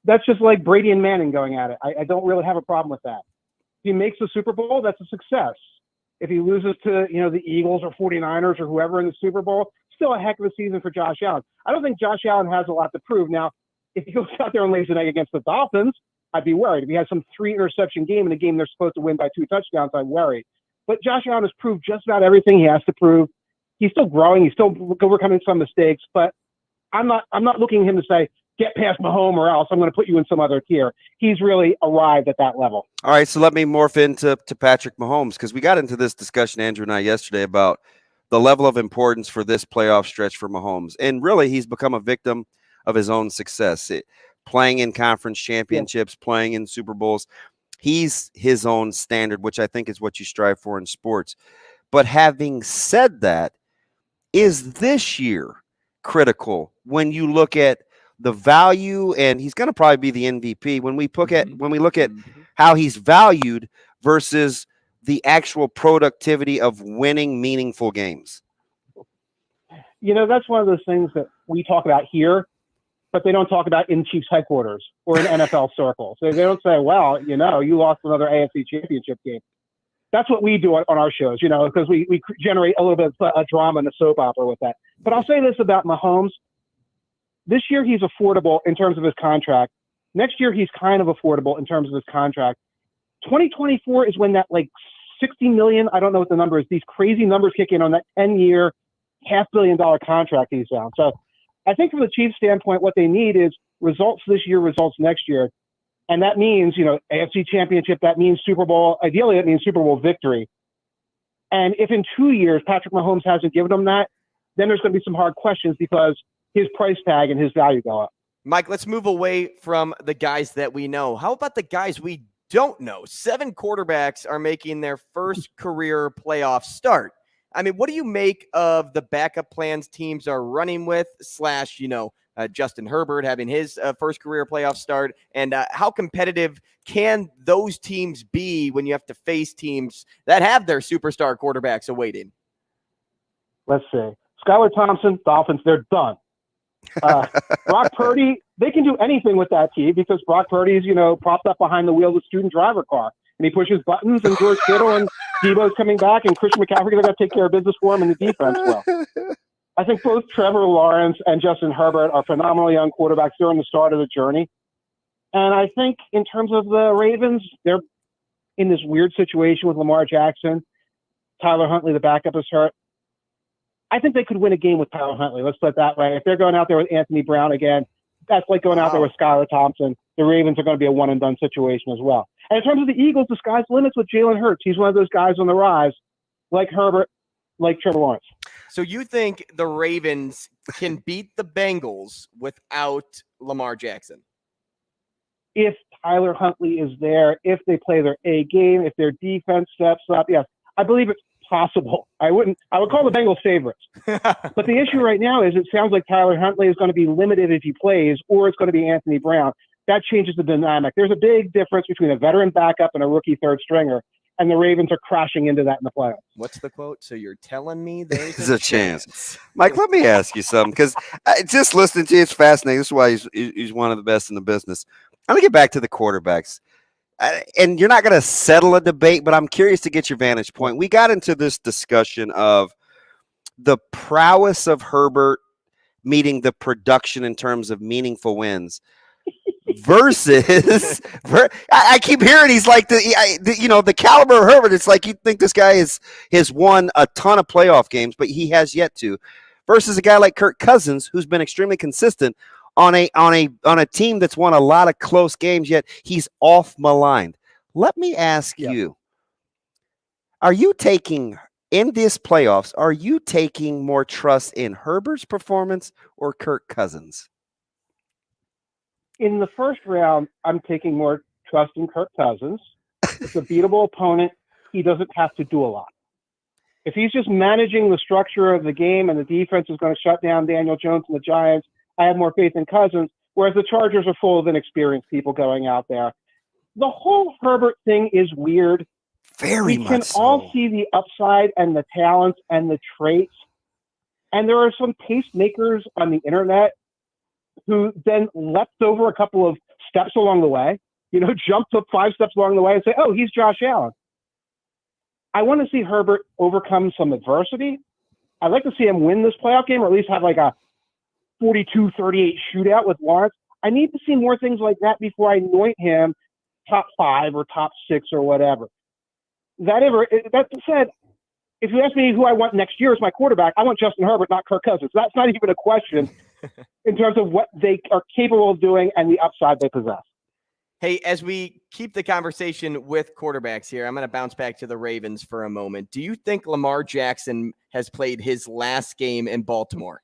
[SPEAKER 11] that's just like Brady and Manning going at it. I don't really have a problem with that. If he makes the Super Bowl, that's a success. If he loses to, the Eagles or 49ers or whoever in the Super Bowl, still a heck of a season for Josh Allen. I don't think Josh Allen has a lot to prove. Now, if he goes out there and lays an egg against the Dolphins, I'd be worried. If he has some 3-interception game in a game they're supposed to win by 2 touchdowns, I'd worry. But Josh Allen has proved just about everything he has to prove. He's still growing. He's still overcoming some mistakes. But I'm not looking at him to say, get past Mahomes or else I'm going to put you in some other tier. He's really arrived at that level. All
[SPEAKER 5] right, so let me morph into Patrick Mahomes, because we got into this discussion, Andrew and I, yesterday about the level of importance for this playoff stretch for Mahomes. And really, he's become a victim of his own success. Playing in conference championships, playing in Super Bowls. He's his own standard, which I think is what you strive for in sports. But having said that, is this year critical when you look at the value, and he's going to probably be the MVP when we look at how he's valued versus the actual productivity of winning meaningful games?
[SPEAKER 11] That's one of those things that we talk about here, but they don't talk about in Chiefs headquarters or in NFL circles. They don't say, well, you lost another AFC championship game. That's what we do on our shows, because we generate a little bit of a drama and a soap opera with that. But I'll say this about Mahomes. This year, he's affordable in terms of his contract. Next year, he's kind of affordable in terms of his contract. 2024 is when that $60 million, I don't know what the number is, these crazy numbers kick in on that 10-year, $500 million contract he's on. So I think from the Chiefs' standpoint, what they need is results this year, results next year. And that means, AFC championship, that means Super Bowl. Ideally, it means Super Bowl victory. And if in 2 years Patrick Mahomes hasn't given them that, then there's going to be some hard questions because his price tag and his value go up.
[SPEAKER 4] Mike, let's move away from the guys that we know. How about the guys we don't know? 7 quarterbacks are making their first career playoff start. I mean, what do you make of the backup plans teams are running with / Justin Herbert having his first career playoff start? And how competitive can those teams be when you have to face teams that have their superstar quarterbacks awaiting?
[SPEAKER 11] Let's see. Skylar Thompson, Dolphins, they're done. Brock Purdy, they can do anything with that team because Brock Purdy's, propped up behind the wheel of the student driver car. And he pushes buttons, and George Kittle and Debo's coming back, and Christian McCaffrey, they're going to take care of business for him in the defense well. I think both Trevor Lawrence and Justin Herbert are phenomenal young quarterbacks. They're in the start of the journey. And I think in terms of the Ravens, they're in this weird situation with Lamar Jackson. Tyler Huntley, the backup, is hurt. I think they could win a game with Tyler Huntley. Let's put it that way. If they're going out there with Anthony Brown again, that's like going out there with Skylar Thompson. The Ravens are going to be a one-and-done situation as well. And in terms of the Eagles, the sky's the limits with Jalen Hurts. He's one of those guys on the rise, like Herbert, like Trevor Lawrence.
[SPEAKER 4] So you think the Ravens can beat the Bengals without Lamar Jackson?
[SPEAKER 11] If Tyler Huntley is there, if they play their A game, if their defense steps up, yes. I believe it's possible. I would call the Bengals favorites. But the issue right now is it sounds like Tyler Huntley is going to be limited if he plays, or it's going to be Anthony Brown. That changes the dynamic. There's a big difference between a veteran backup and a rookie third stringer, and the Ravens are crashing into that in the playoffs.
[SPEAKER 4] What's the quote? So you're telling me there's
[SPEAKER 5] a chance. Mike, let me ask you something, because just listening to you, it's fascinating. This is why he's one of the best in the business. I'm going to get back to the quarterbacks. And you're not going to settle a debate, but I'm curious to get your vantage point. We got into this discussion of the prowess of Herbert meeting the production in terms of meaningful wins versus I keep hearing he's like the caliber of Herbert. It's like you think this guy has won a ton of playoff games, but he has yet to, versus a guy like Kirk Cousins, who's been extremely consistent on a team that's won a lot of close games, yet he's off maligned. Let me ask you, are you taking in this playoffs, are you taking more trust in Herbert's performance or Kirk Cousins?
[SPEAKER 11] In the first round, I'm taking more trust in Kirk Cousins. It's a beatable opponent. He doesn't have to do a lot. If he's just managing the structure of the game and the defense is going to shut down Daniel Jones and the Giants, I have more faith in Cousins, whereas the Chargers are full of inexperienced people going out there. The whole Herbert thing is weird.
[SPEAKER 5] Very
[SPEAKER 11] much
[SPEAKER 5] so.
[SPEAKER 11] We can all see the upside and the talents and the traits. And there are some tastemakers on the internet who then leapt over a couple of steps along the way, jumped up 5 steps along the way and say, oh, he's Josh Allen. I want to see Herbert overcome some adversity. I'd like to see him win this playoff game, or at least have like a 42-38 shootout with Lawrence. I need to see more things like that before I anoint him top 5 or top 6 or whatever. That said, if you ask me who I want next year as my quarterback, I want Justin Herbert, not Kirk Cousins. That's not even a question in terms of what they are capable of doing and the upside they possess.
[SPEAKER 4] Hey, as we keep the conversation with quarterbacks here, I'm going to bounce back to the Ravens for a moment. Do you think Lamar Jackson has played his last game in Baltimore?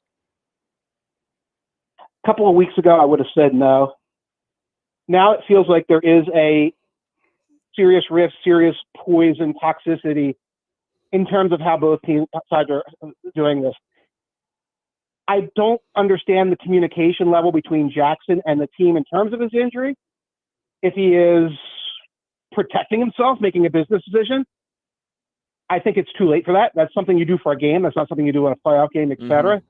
[SPEAKER 11] A couple of weeks ago, I would have said no. Now it feels like there is a serious rift, serious poison, toxicity in terms of how both sides are doing this. I don't understand the communication level between Jackson and the team in terms of his injury. If he is protecting himself, making a business decision, I think it's too late for that. That's something you do for a game. That's not something you do in a playoff game, etc.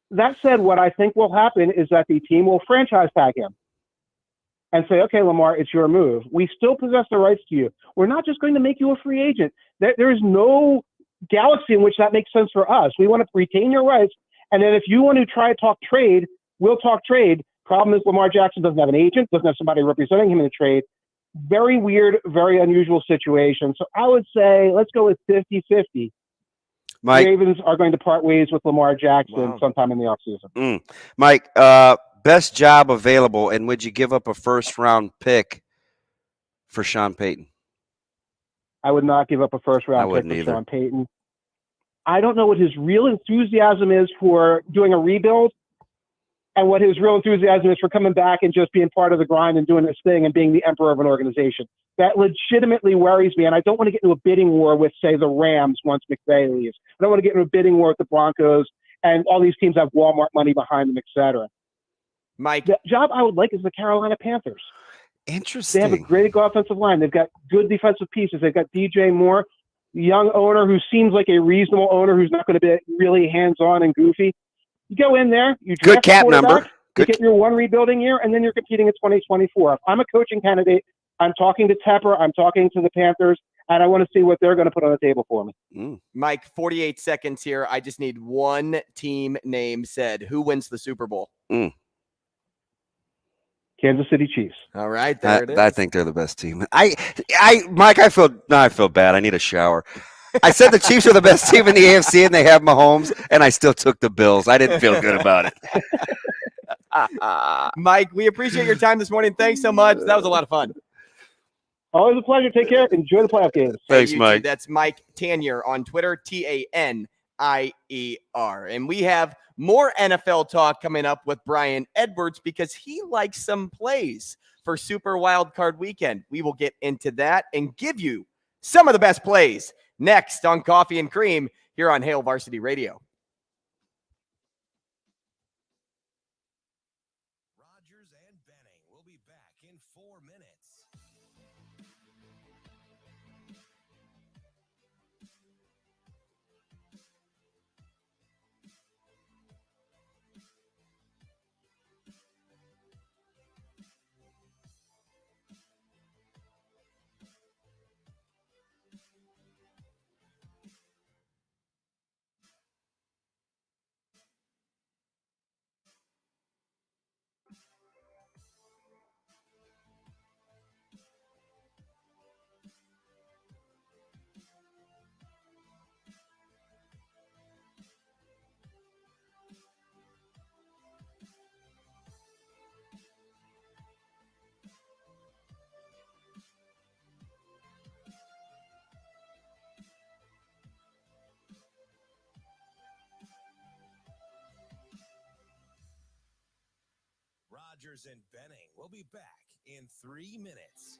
[SPEAKER 11] That said, what I think will happen is that the team will franchise tag him and say, okay, Lamar, it's your move. We still possess the rights to you. We're not just going to make you a free agent. There is no galaxy in which that makes sense for us. We want to retain your rights. And then if you want to try to talk trade, we'll talk trade. Problem is Lamar Jackson doesn't have an agent, doesn't have somebody representing him in the trade. Very weird, very unusual situation. So I would say let's go with 50-50.
[SPEAKER 5] Mike,
[SPEAKER 11] the Ravens are going to part ways with Lamar Jackson sometime in the offseason.
[SPEAKER 5] Mike, best job available, and would you give up a first-round pick for Sean Payton?
[SPEAKER 11] I would not give up a first-round pick for Sean Payton. I don't know what his real enthusiasm is for doing a rebuild and what his real enthusiasm is for coming back and just being part of the grind and doing this thing and being the emperor of an organization. That legitimately worries me, and I don't want to get into a bidding war with, say, the Rams once McVay leaves. I don't want to get into a bidding war with the Broncos, and all these teams have Walmart money behind them, et cetera.
[SPEAKER 4] Mike,
[SPEAKER 11] the job I would like is the Carolina Panthers.
[SPEAKER 5] Interesting.
[SPEAKER 11] They have a great offensive line. They've got good defensive pieces. They've got DJ Moore, young owner who seems like a reasonable owner who's not going to be really hands-on and goofy. You go in there, you draft
[SPEAKER 5] good cap number.
[SPEAKER 11] You get your one rebuilding year, and then you're competing in 2024. If I'm a coaching candidate, I'm talking to Tepper, I'm talking to the Panthers, and I want to see what they're going to put on the table for me.
[SPEAKER 4] Mike, 48 seconds here. I just need one team name said. Who wins the Super Bowl?
[SPEAKER 11] Kansas City Chiefs.
[SPEAKER 4] All right, there it is.
[SPEAKER 5] I think they're the best team. Mike, I feel bad. I need a shower. I said the Chiefs are the best team in the AFC, and they have Mahomes, and I still took the Bills. I didn't feel good about it.
[SPEAKER 4] Mike, we appreciate your time this morning. Thanks so much. That was a lot of fun.
[SPEAKER 11] Always a pleasure. Take care. Enjoy the playoff games.
[SPEAKER 5] Thanks, Mike.
[SPEAKER 4] That's Mike Tanier on Twitter, Tanier. And we have more NFL talk coming up with Brian Edwards because he likes some plays for Super Wild Card Weekend. We will get into that and give you some of the best plays next on Coffee and Cream here on Hail Varsity Radio.
[SPEAKER 1] Rogers and Benning will be back in 4 minutes. Rogers and Benning will be back in 3 minutes.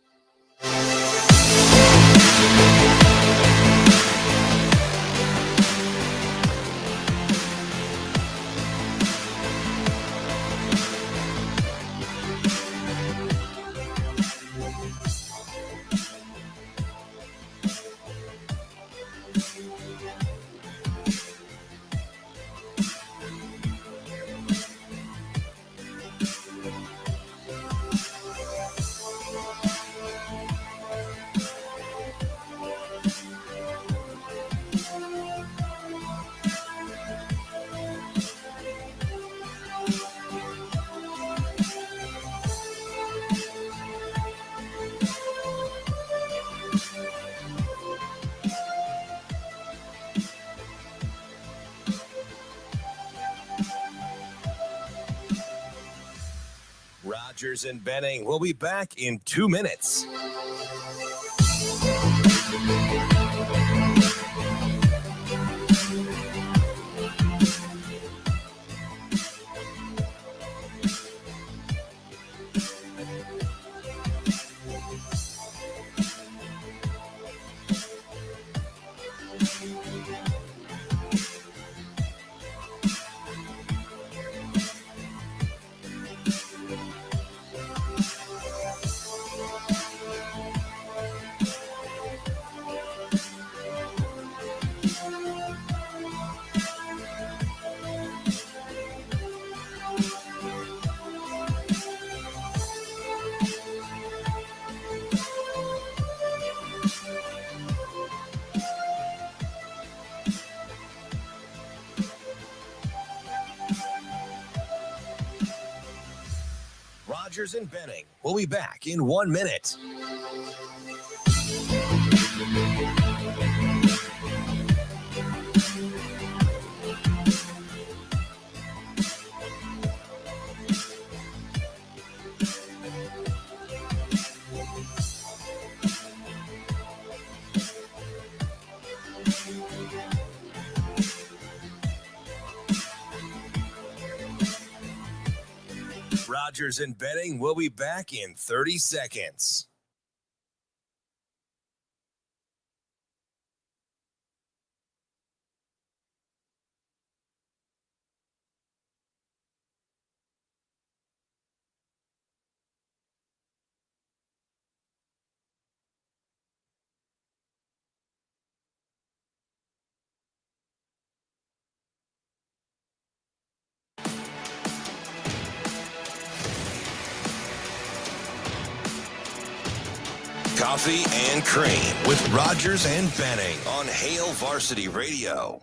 [SPEAKER 1] Rogers and Benning will be back in 2 minutes. Rogers and Benning will be back in 1 minute. Rogers and Benning will be back in 30 seconds. Coffee and Cream with Rogers and Benning on Hail Varsity Radio.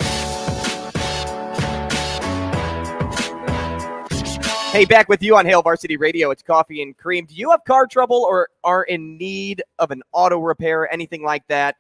[SPEAKER 4] Hey, back with you on Hail Varsity Radio. It's Coffee and Cream. Do you have car trouble or are in need of an auto repair, anything like that?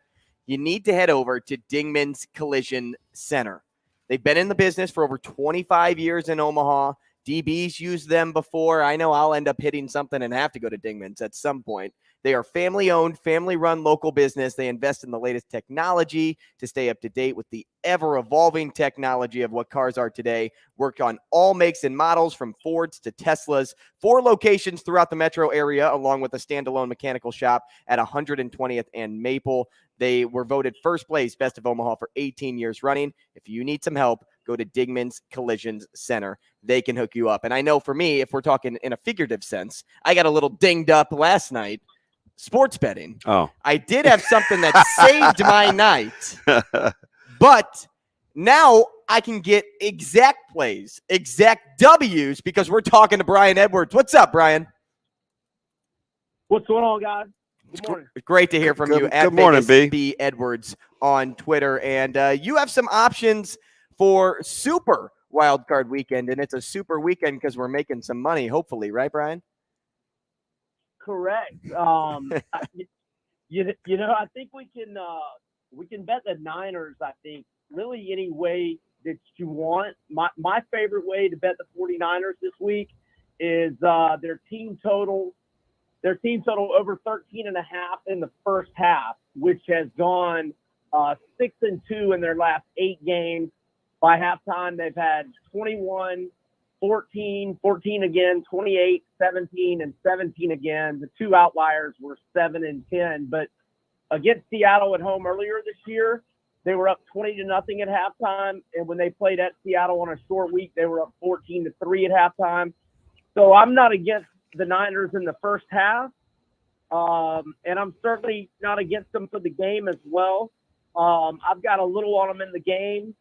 [SPEAKER 4] You need to head over to Dingman's Collision Center. They've been in the business for over 25 years in Omaha. DB's used them before. I know I'll end up hitting something and have to go to Dingman's at some point. They are family-owned, family-run local business. They invest in the latest technology to stay up to date with the ever-evolving technology of what cars are today. Work on all makes and models from Fords to Teslas. 4 locations throughout the metro area, along with a standalone mechanical shop at 120th and Maple. They were voted first place Best of Omaha for 18 years running. If you need some help, go to Digman's Collisions Center. They can hook you up. And I know for me, if we're talking in a figurative sense, I got a little dinged up last night sports betting.
[SPEAKER 5] Oh.
[SPEAKER 4] I did have something that saved my night, but now I can get exact plays, exact W's, because we're talking to Brian Edwards. What's up, Brian?
[SPEAKER 12] What's going on, guys? Good morning.
[SPEAKER 4] Great to hear from you at
[SPEAKER 5] good morning,
[SPEAKER 4] Vegas
[SPEAKER 5] B.
[SPEAKER 4] B. Edwards on Twitter. And you have some options for Super Wildcard Weekend, and it's a super weekend because we're making some money, hopefully, right, Brian?
[SPEAKER 12] Correct. I think we can bet the Niners. I think really any way that you want. My favorite way to bet the 49ers this week is their team total. Their team total over 13.5 in the first half, which has gone 6-2 in their last 8 games. By halftime, they've had 21, 14, 14 again, 28, 17, and 17 again. The 2 outliers were 7 and 10. But against Seattle at home earlier this year, they were up 20-0 at halftime. And when they played at Seattle on a short week, they were up 14-3 at halftime. So I'm not against the Niners in the first half. And I'm certainly not against them for the game as well. I've got a little on them in the game.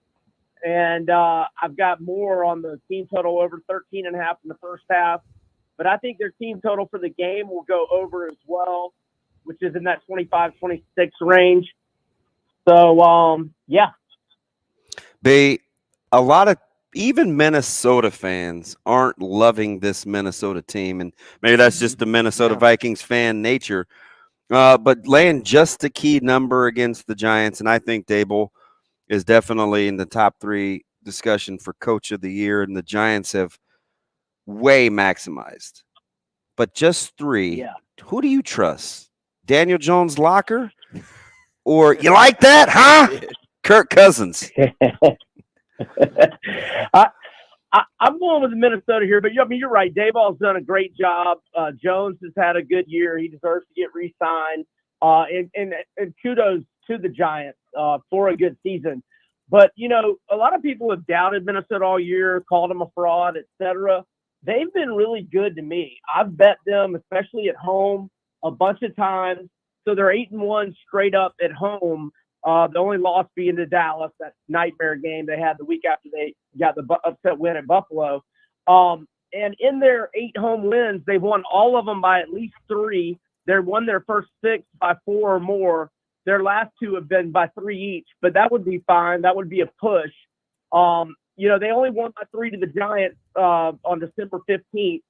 [SPEAKER 12] And I've got more on the team total over 13.5 in the first half. But I think their team total for the game will go over as well, which is in that 25-26 range. So, yeah.
[SPEAKER 5] A lot of even Minnesota fans aren't loving this Minnesota team. And maybe that's just the Minnesota Vikings fan nature. But laying just the key number against the Giants, and I think Dable is definitely in the top 3 discussion for coach of the year, and the Giants have way maximized. But just 3, who do you trust? Daniel Jones' locker? Or you like that, huh? Kirk Cousins.
[SPEAKER 12] I'm going with Minnesota here, but you're right. Dayball's done a great job. Jones has had a good year. He deserves to get re-signed. And kudos to the Giants for a good season. But, a lot of people have doubted Minnesota all year, called them a fraud, etc. They've been really good to me. I've bet them, especially at home, a bunch of times. So they're 8-1 straight up at home. The only loss being to Dallas, that nightmare game they had the week after they got the upset win at Buffalo. And in their 8 home wins, they've won all of them by at least 3. They've won their first 6 by 4 or more. Their last 2 have been by 3 each, but that would be fine. That would be a push. They only won by 3 to the Giants on December 15th.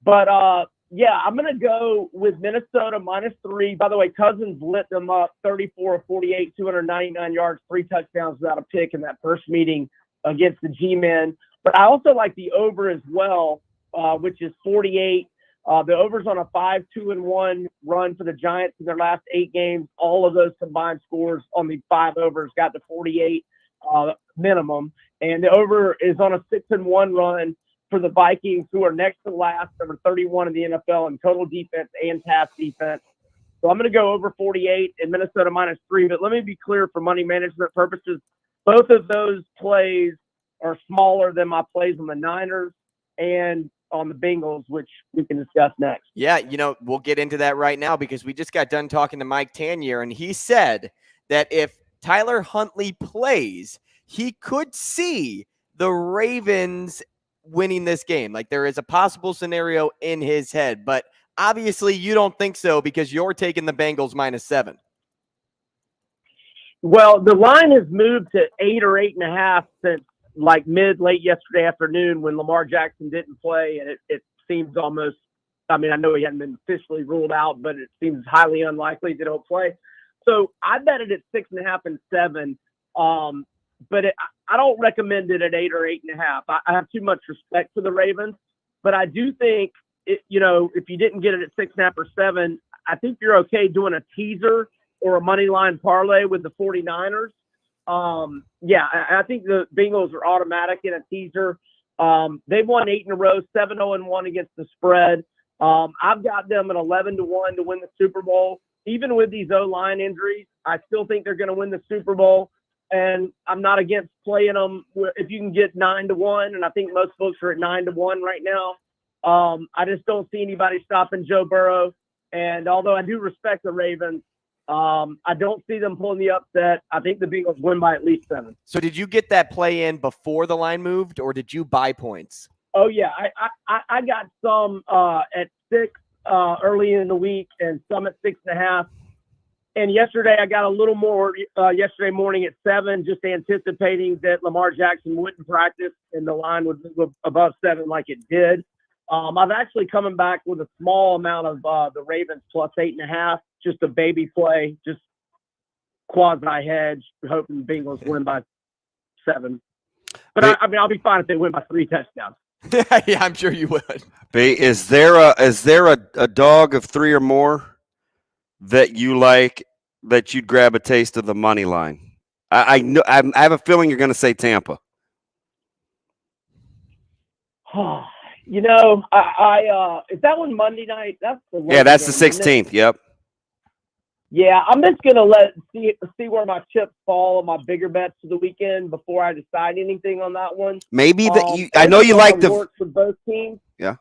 [SPEAKER 12] But, I'm going to go with Minnesota -3. By the way, Cousins lit them up 34 of 48, 299 yards, 3 touchdowns without a pick in that first meeting against the G-Men. But I also like the over as well, which is 48. The over's on a 5-2-1 run for the Giants in their last 8 games. All of those combined scores on the 5 overs got to 48 minimum. And the over is on a 6-1 run for the Vikings, who are next to last, number 31 in the NFL in total defense and pass defense. So I'm going to go over 48 and Minnesota -3. But let me be clear, for money management purposes, both of those plays are smaller than my plays on the Niners and on the Bengals, which we can discuss next.
[SPEAKER 4] Yeah, we'll get into that right now because we just got done talking to Mike Tanier, and he said that if Tyler Huntley plays, he could see the Ravens winning this game. Like, there is a possible scenario in his head, but obviously you don't think so because you're taking the Bengals -7.
[SPEAKER 12] Well, the line has moved to 8 or 8.5 since like late yesterday afternoon when Lamar Jackson didn't play, and it seems almost, I know he hadn't been officially ruled out, but it seems highly unlikely that he'll play. So I bet it at 6.5 and 7. But I don't recommend it at 8 or 8.5. I have too much respect for the Ravens, but I do think if you didn't get it at 6.5 or 7, I think you're okay doing a teaser or a money line parlay with the 49ers. I think the Bengals are automatic in a teaser. They've won 8 in a row, 7-0-1 against the spread. I've got them at 11-1 to win the Super Bowl. Even with these O-line injuries, I still think they're going to win the Super Bowl. And I'm not against playing them if you can get 9-1, and I think most folks are at 9-1 right now. I just don't see anybody stopping Joe Burrow. And although I do respect the Ravens, I don't see them pulling the upset. I think the Bengals win by at least 7.
[SPEAKER 4] So did you get that play in before the line moved, or did you buy points?
[SPEAKER 12] Oh, yeah. I got some at 6 early in the week and some at 6.5. And yesterday I got a little more yesterday morning at 7, just anticipating that Lamar Jackson wouldn't practice and the line would move above 7 like it did. I've actually coming back with a small amount of the Ravens plus 8.5, just a baby play, just quasi hedge, hoping the Bengals win by 7. But I mean, I'll be fine if they win by 3 touchdowns.
[SPEAKER 4] Yeah, I'm sure you would.
[SPEAKER 5] Is there a dog of 3 or more that you like that you'd grab a taste of the money line? I know I have a feeling you're going to say Tampa.
[SPEAKER 12] You know, is that one Monday night? That's the
[SPEAKER 5] that's the 16th. Yep.
[SPEAKER 12] Yeah, I'm just gonna see where my chips fall on my bigger bets for the weekend before I decide anything on that one.
[SPEAKER 5] Maybe I know you like the
[SPEAKER 12] work for both teams.
[SPEAKER 5] Yeah.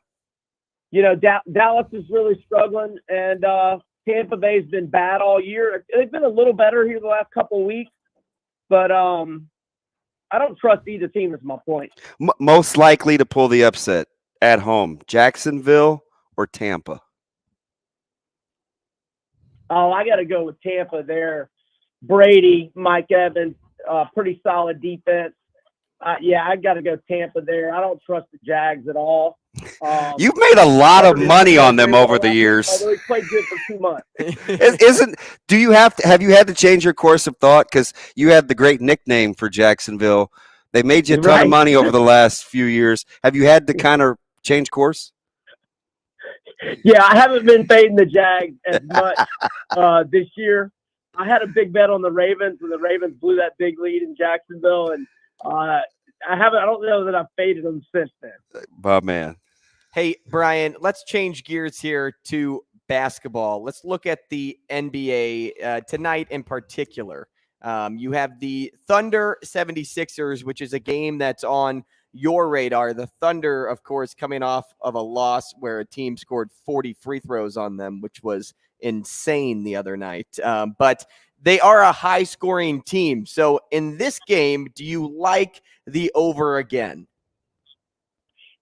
[SPEAKER 12] You know, Dallas is really struggling, and Tampa Bay's been bad all year. They've been a little better here the last couple of weeks, but I don't trust either team. Is my point.
[SPEAKER 5] Most likely to pull the upset at home, Jacksonville or Tampa?
[SPEAKER 12] Oh, I got to go with Tampa there. Brady, Mike Evans, pretty solid defense. I got to go Tampa there. I don't trust the Jags at all.
[SPEAKER 5] You've made a lot of money on them over the years.
[SPEAKER 12] Although he played good for 2 months.
[SPEAKER 5] Have you had to change your course of thought? Because you had the great nickname for Jacksonville. They made you a ton of money over the last few years. Have you had to kind of change course?
[SPEAKER 12] Yeah, I haven't been fading the Jags as much this year. I had a big bet on the Ravens, and the Ravens blew that big lead in Jacksonville, and I don't know that I've faded them since then.
[SPEAKER 5] Oh, man.
[SPEAKER 4] Hey, Brian, let's change gears here to basketball. Let's look at the NBA tonight in particular. You have the Thunder 76ers, which is a game that's on your radar. The Thunder, of course, coming off of a loss where a team scored 40 free throws on them, which was insane the other night. But they are a high-scoring team. So in this game, do you like the over again?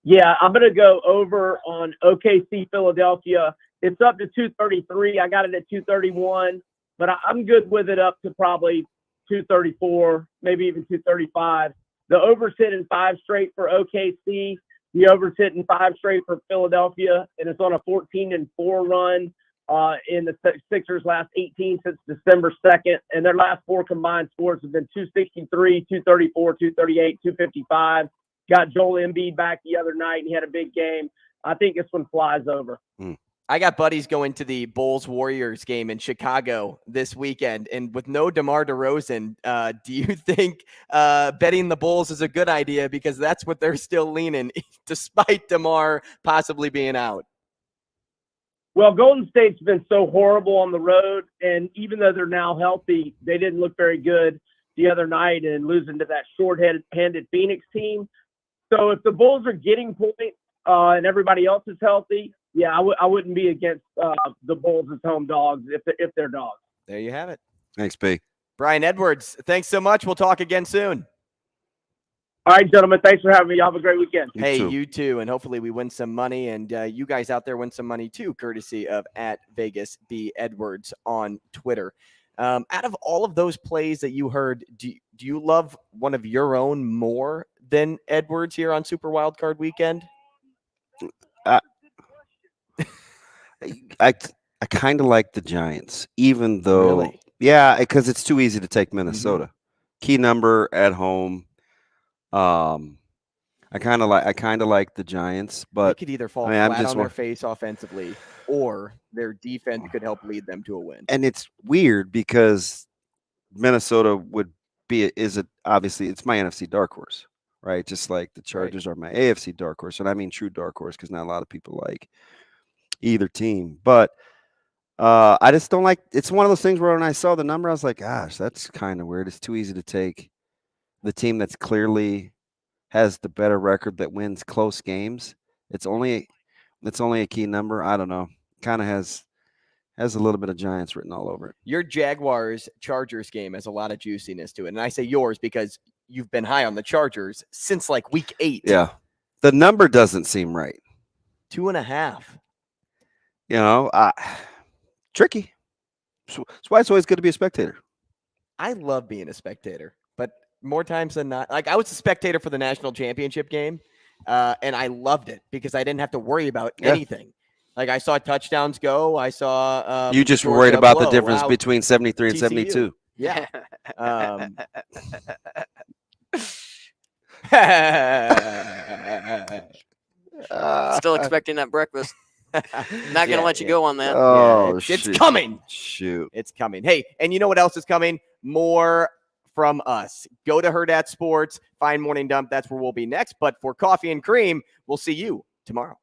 [SPEAKER 12] Yeah, I'm going to go over on OKC Philadelphia. It's up to 233. I got it at 231, but I'm good with it up to probably 234, maybe even 235. The over's hitting 5 straight for OKC. The over's hitting 5 straight for Philadelphia, and it's on a 14-4 run in the Sixers' last 18 since December 2nd, and their last 4 combined scores have been 263, 234, 238, 255. Got Joel Embiid back the other night, and he had a big game. I think this one flies over.
[SPEAKER 4] I got buddies going to the Bulls-Warriors game in Chicago this weekend, and with no DeMar DeRozan, do you think betting the Bulls is a good idea? Because that's what they're still leaning, despite DeMar possibly being out.
[SPEAKER 12] Well, Golden State's been so horrible on the road, and even though they're now healthy, they didn't look very good the other night and losing to that short-handed Phoenix team. So if the Bulls are getting points and everybody else is healthy, yeah, I wouldn't be against the Bulls as home dogs if they're dogs.
[SPEAKER 4] There you have it.
[SPEAKER 5] Thanks, B.
[SPEAKER 4] Brian Edwards, thanks so much. We'll talk again soon.
[SPEAKER 12] All right, gentlemen. Thanks for having me. Y'all have a great weekend.
[SPEAKER 4] You too. And hopefully we win some money, and you guys out there win some money too, courtesy of @VegasBEdwards on Twitter. Out of all of those plays that you heard, do you love one of your own more than Edwards here on Super Wildcard Weekend?
[SPEAKER 5] I kind of like the Giants, even though,
[SPEAKER 4] Really?
[SPEAKER 5] Yeah, because it's too easy to take Minnesota. Key number at home. I kind of like the Giants,
[SPEAKER 4] They
[SPEAKER 5] but
[SPEAKER 4] could either fall
[SPEAKER 5] I mean, I'm
[SPEAKER 4] flat
[SPEAKER 5] just
[SPEAKER 4] on their
[SPEAKER 5] wa-
[SPEAKER 4] face offensively, or their defense could help lead them to a win.
[SPEAKER 5] and it's weird because Minnesota obviously it's my NFC dark horse, right? Just like the Chargers are my AFC dark horse, and I mean true dark horse because not a lot of people like either team. But I just don't like. It's one of those things where when I saw the number, I was like, "Gosh, that's kind of weird." It's too easy to take the team that's clearly has the better record that wins close games. It's only a key number. I don't know. Kind of has a little bit of Giants written all over it.
[SPEAKER 4] Your Jaguars Chargers game has a lot of juiciness to it. And I say yours because you've been high on the Chargers since like week 8.
[SPEAKER 5] Yeah. The number doesn't seem right.
[SPEAKER 4] 2.5.
[SPEAKER 5] You know, tricky. That's why it's always good to be a spectator.
[SPEAKER 4] I love being a spectator, but more times than not, like I was a spectator for the national championship game, and I loved it because I didn't have to worry about anything. Like I saw touchdowns go. I saw.
[SPEAKER 5] You just were
[SPEAKER 4] Georgia
[SPEAKER 5] worried about the
[SPEAKER 4] blow
[SPEAKER 5] difference
[SPEAKER 4] out
[SPEAKER 5] between 73 and
[SPEAKER 4] TCU.
[SPEAKER 5] 72.
[SPEAKER 4] Yeah.
[SPEAKER 6] Still expecting that breakfast. Not going to let you go on that.
[SPEAKER 5] Oh,
[SPEAKER 4] it's coming.
[SPEAKER 5] Shoot.
[SPEAKER 4] It's coming. Hey, and you know what else is coming? More from us. Go to Hurrdat Sports, find Morning Dump. That's where we'll be next. But for Coffee and Cream, we'll see you tomorrow.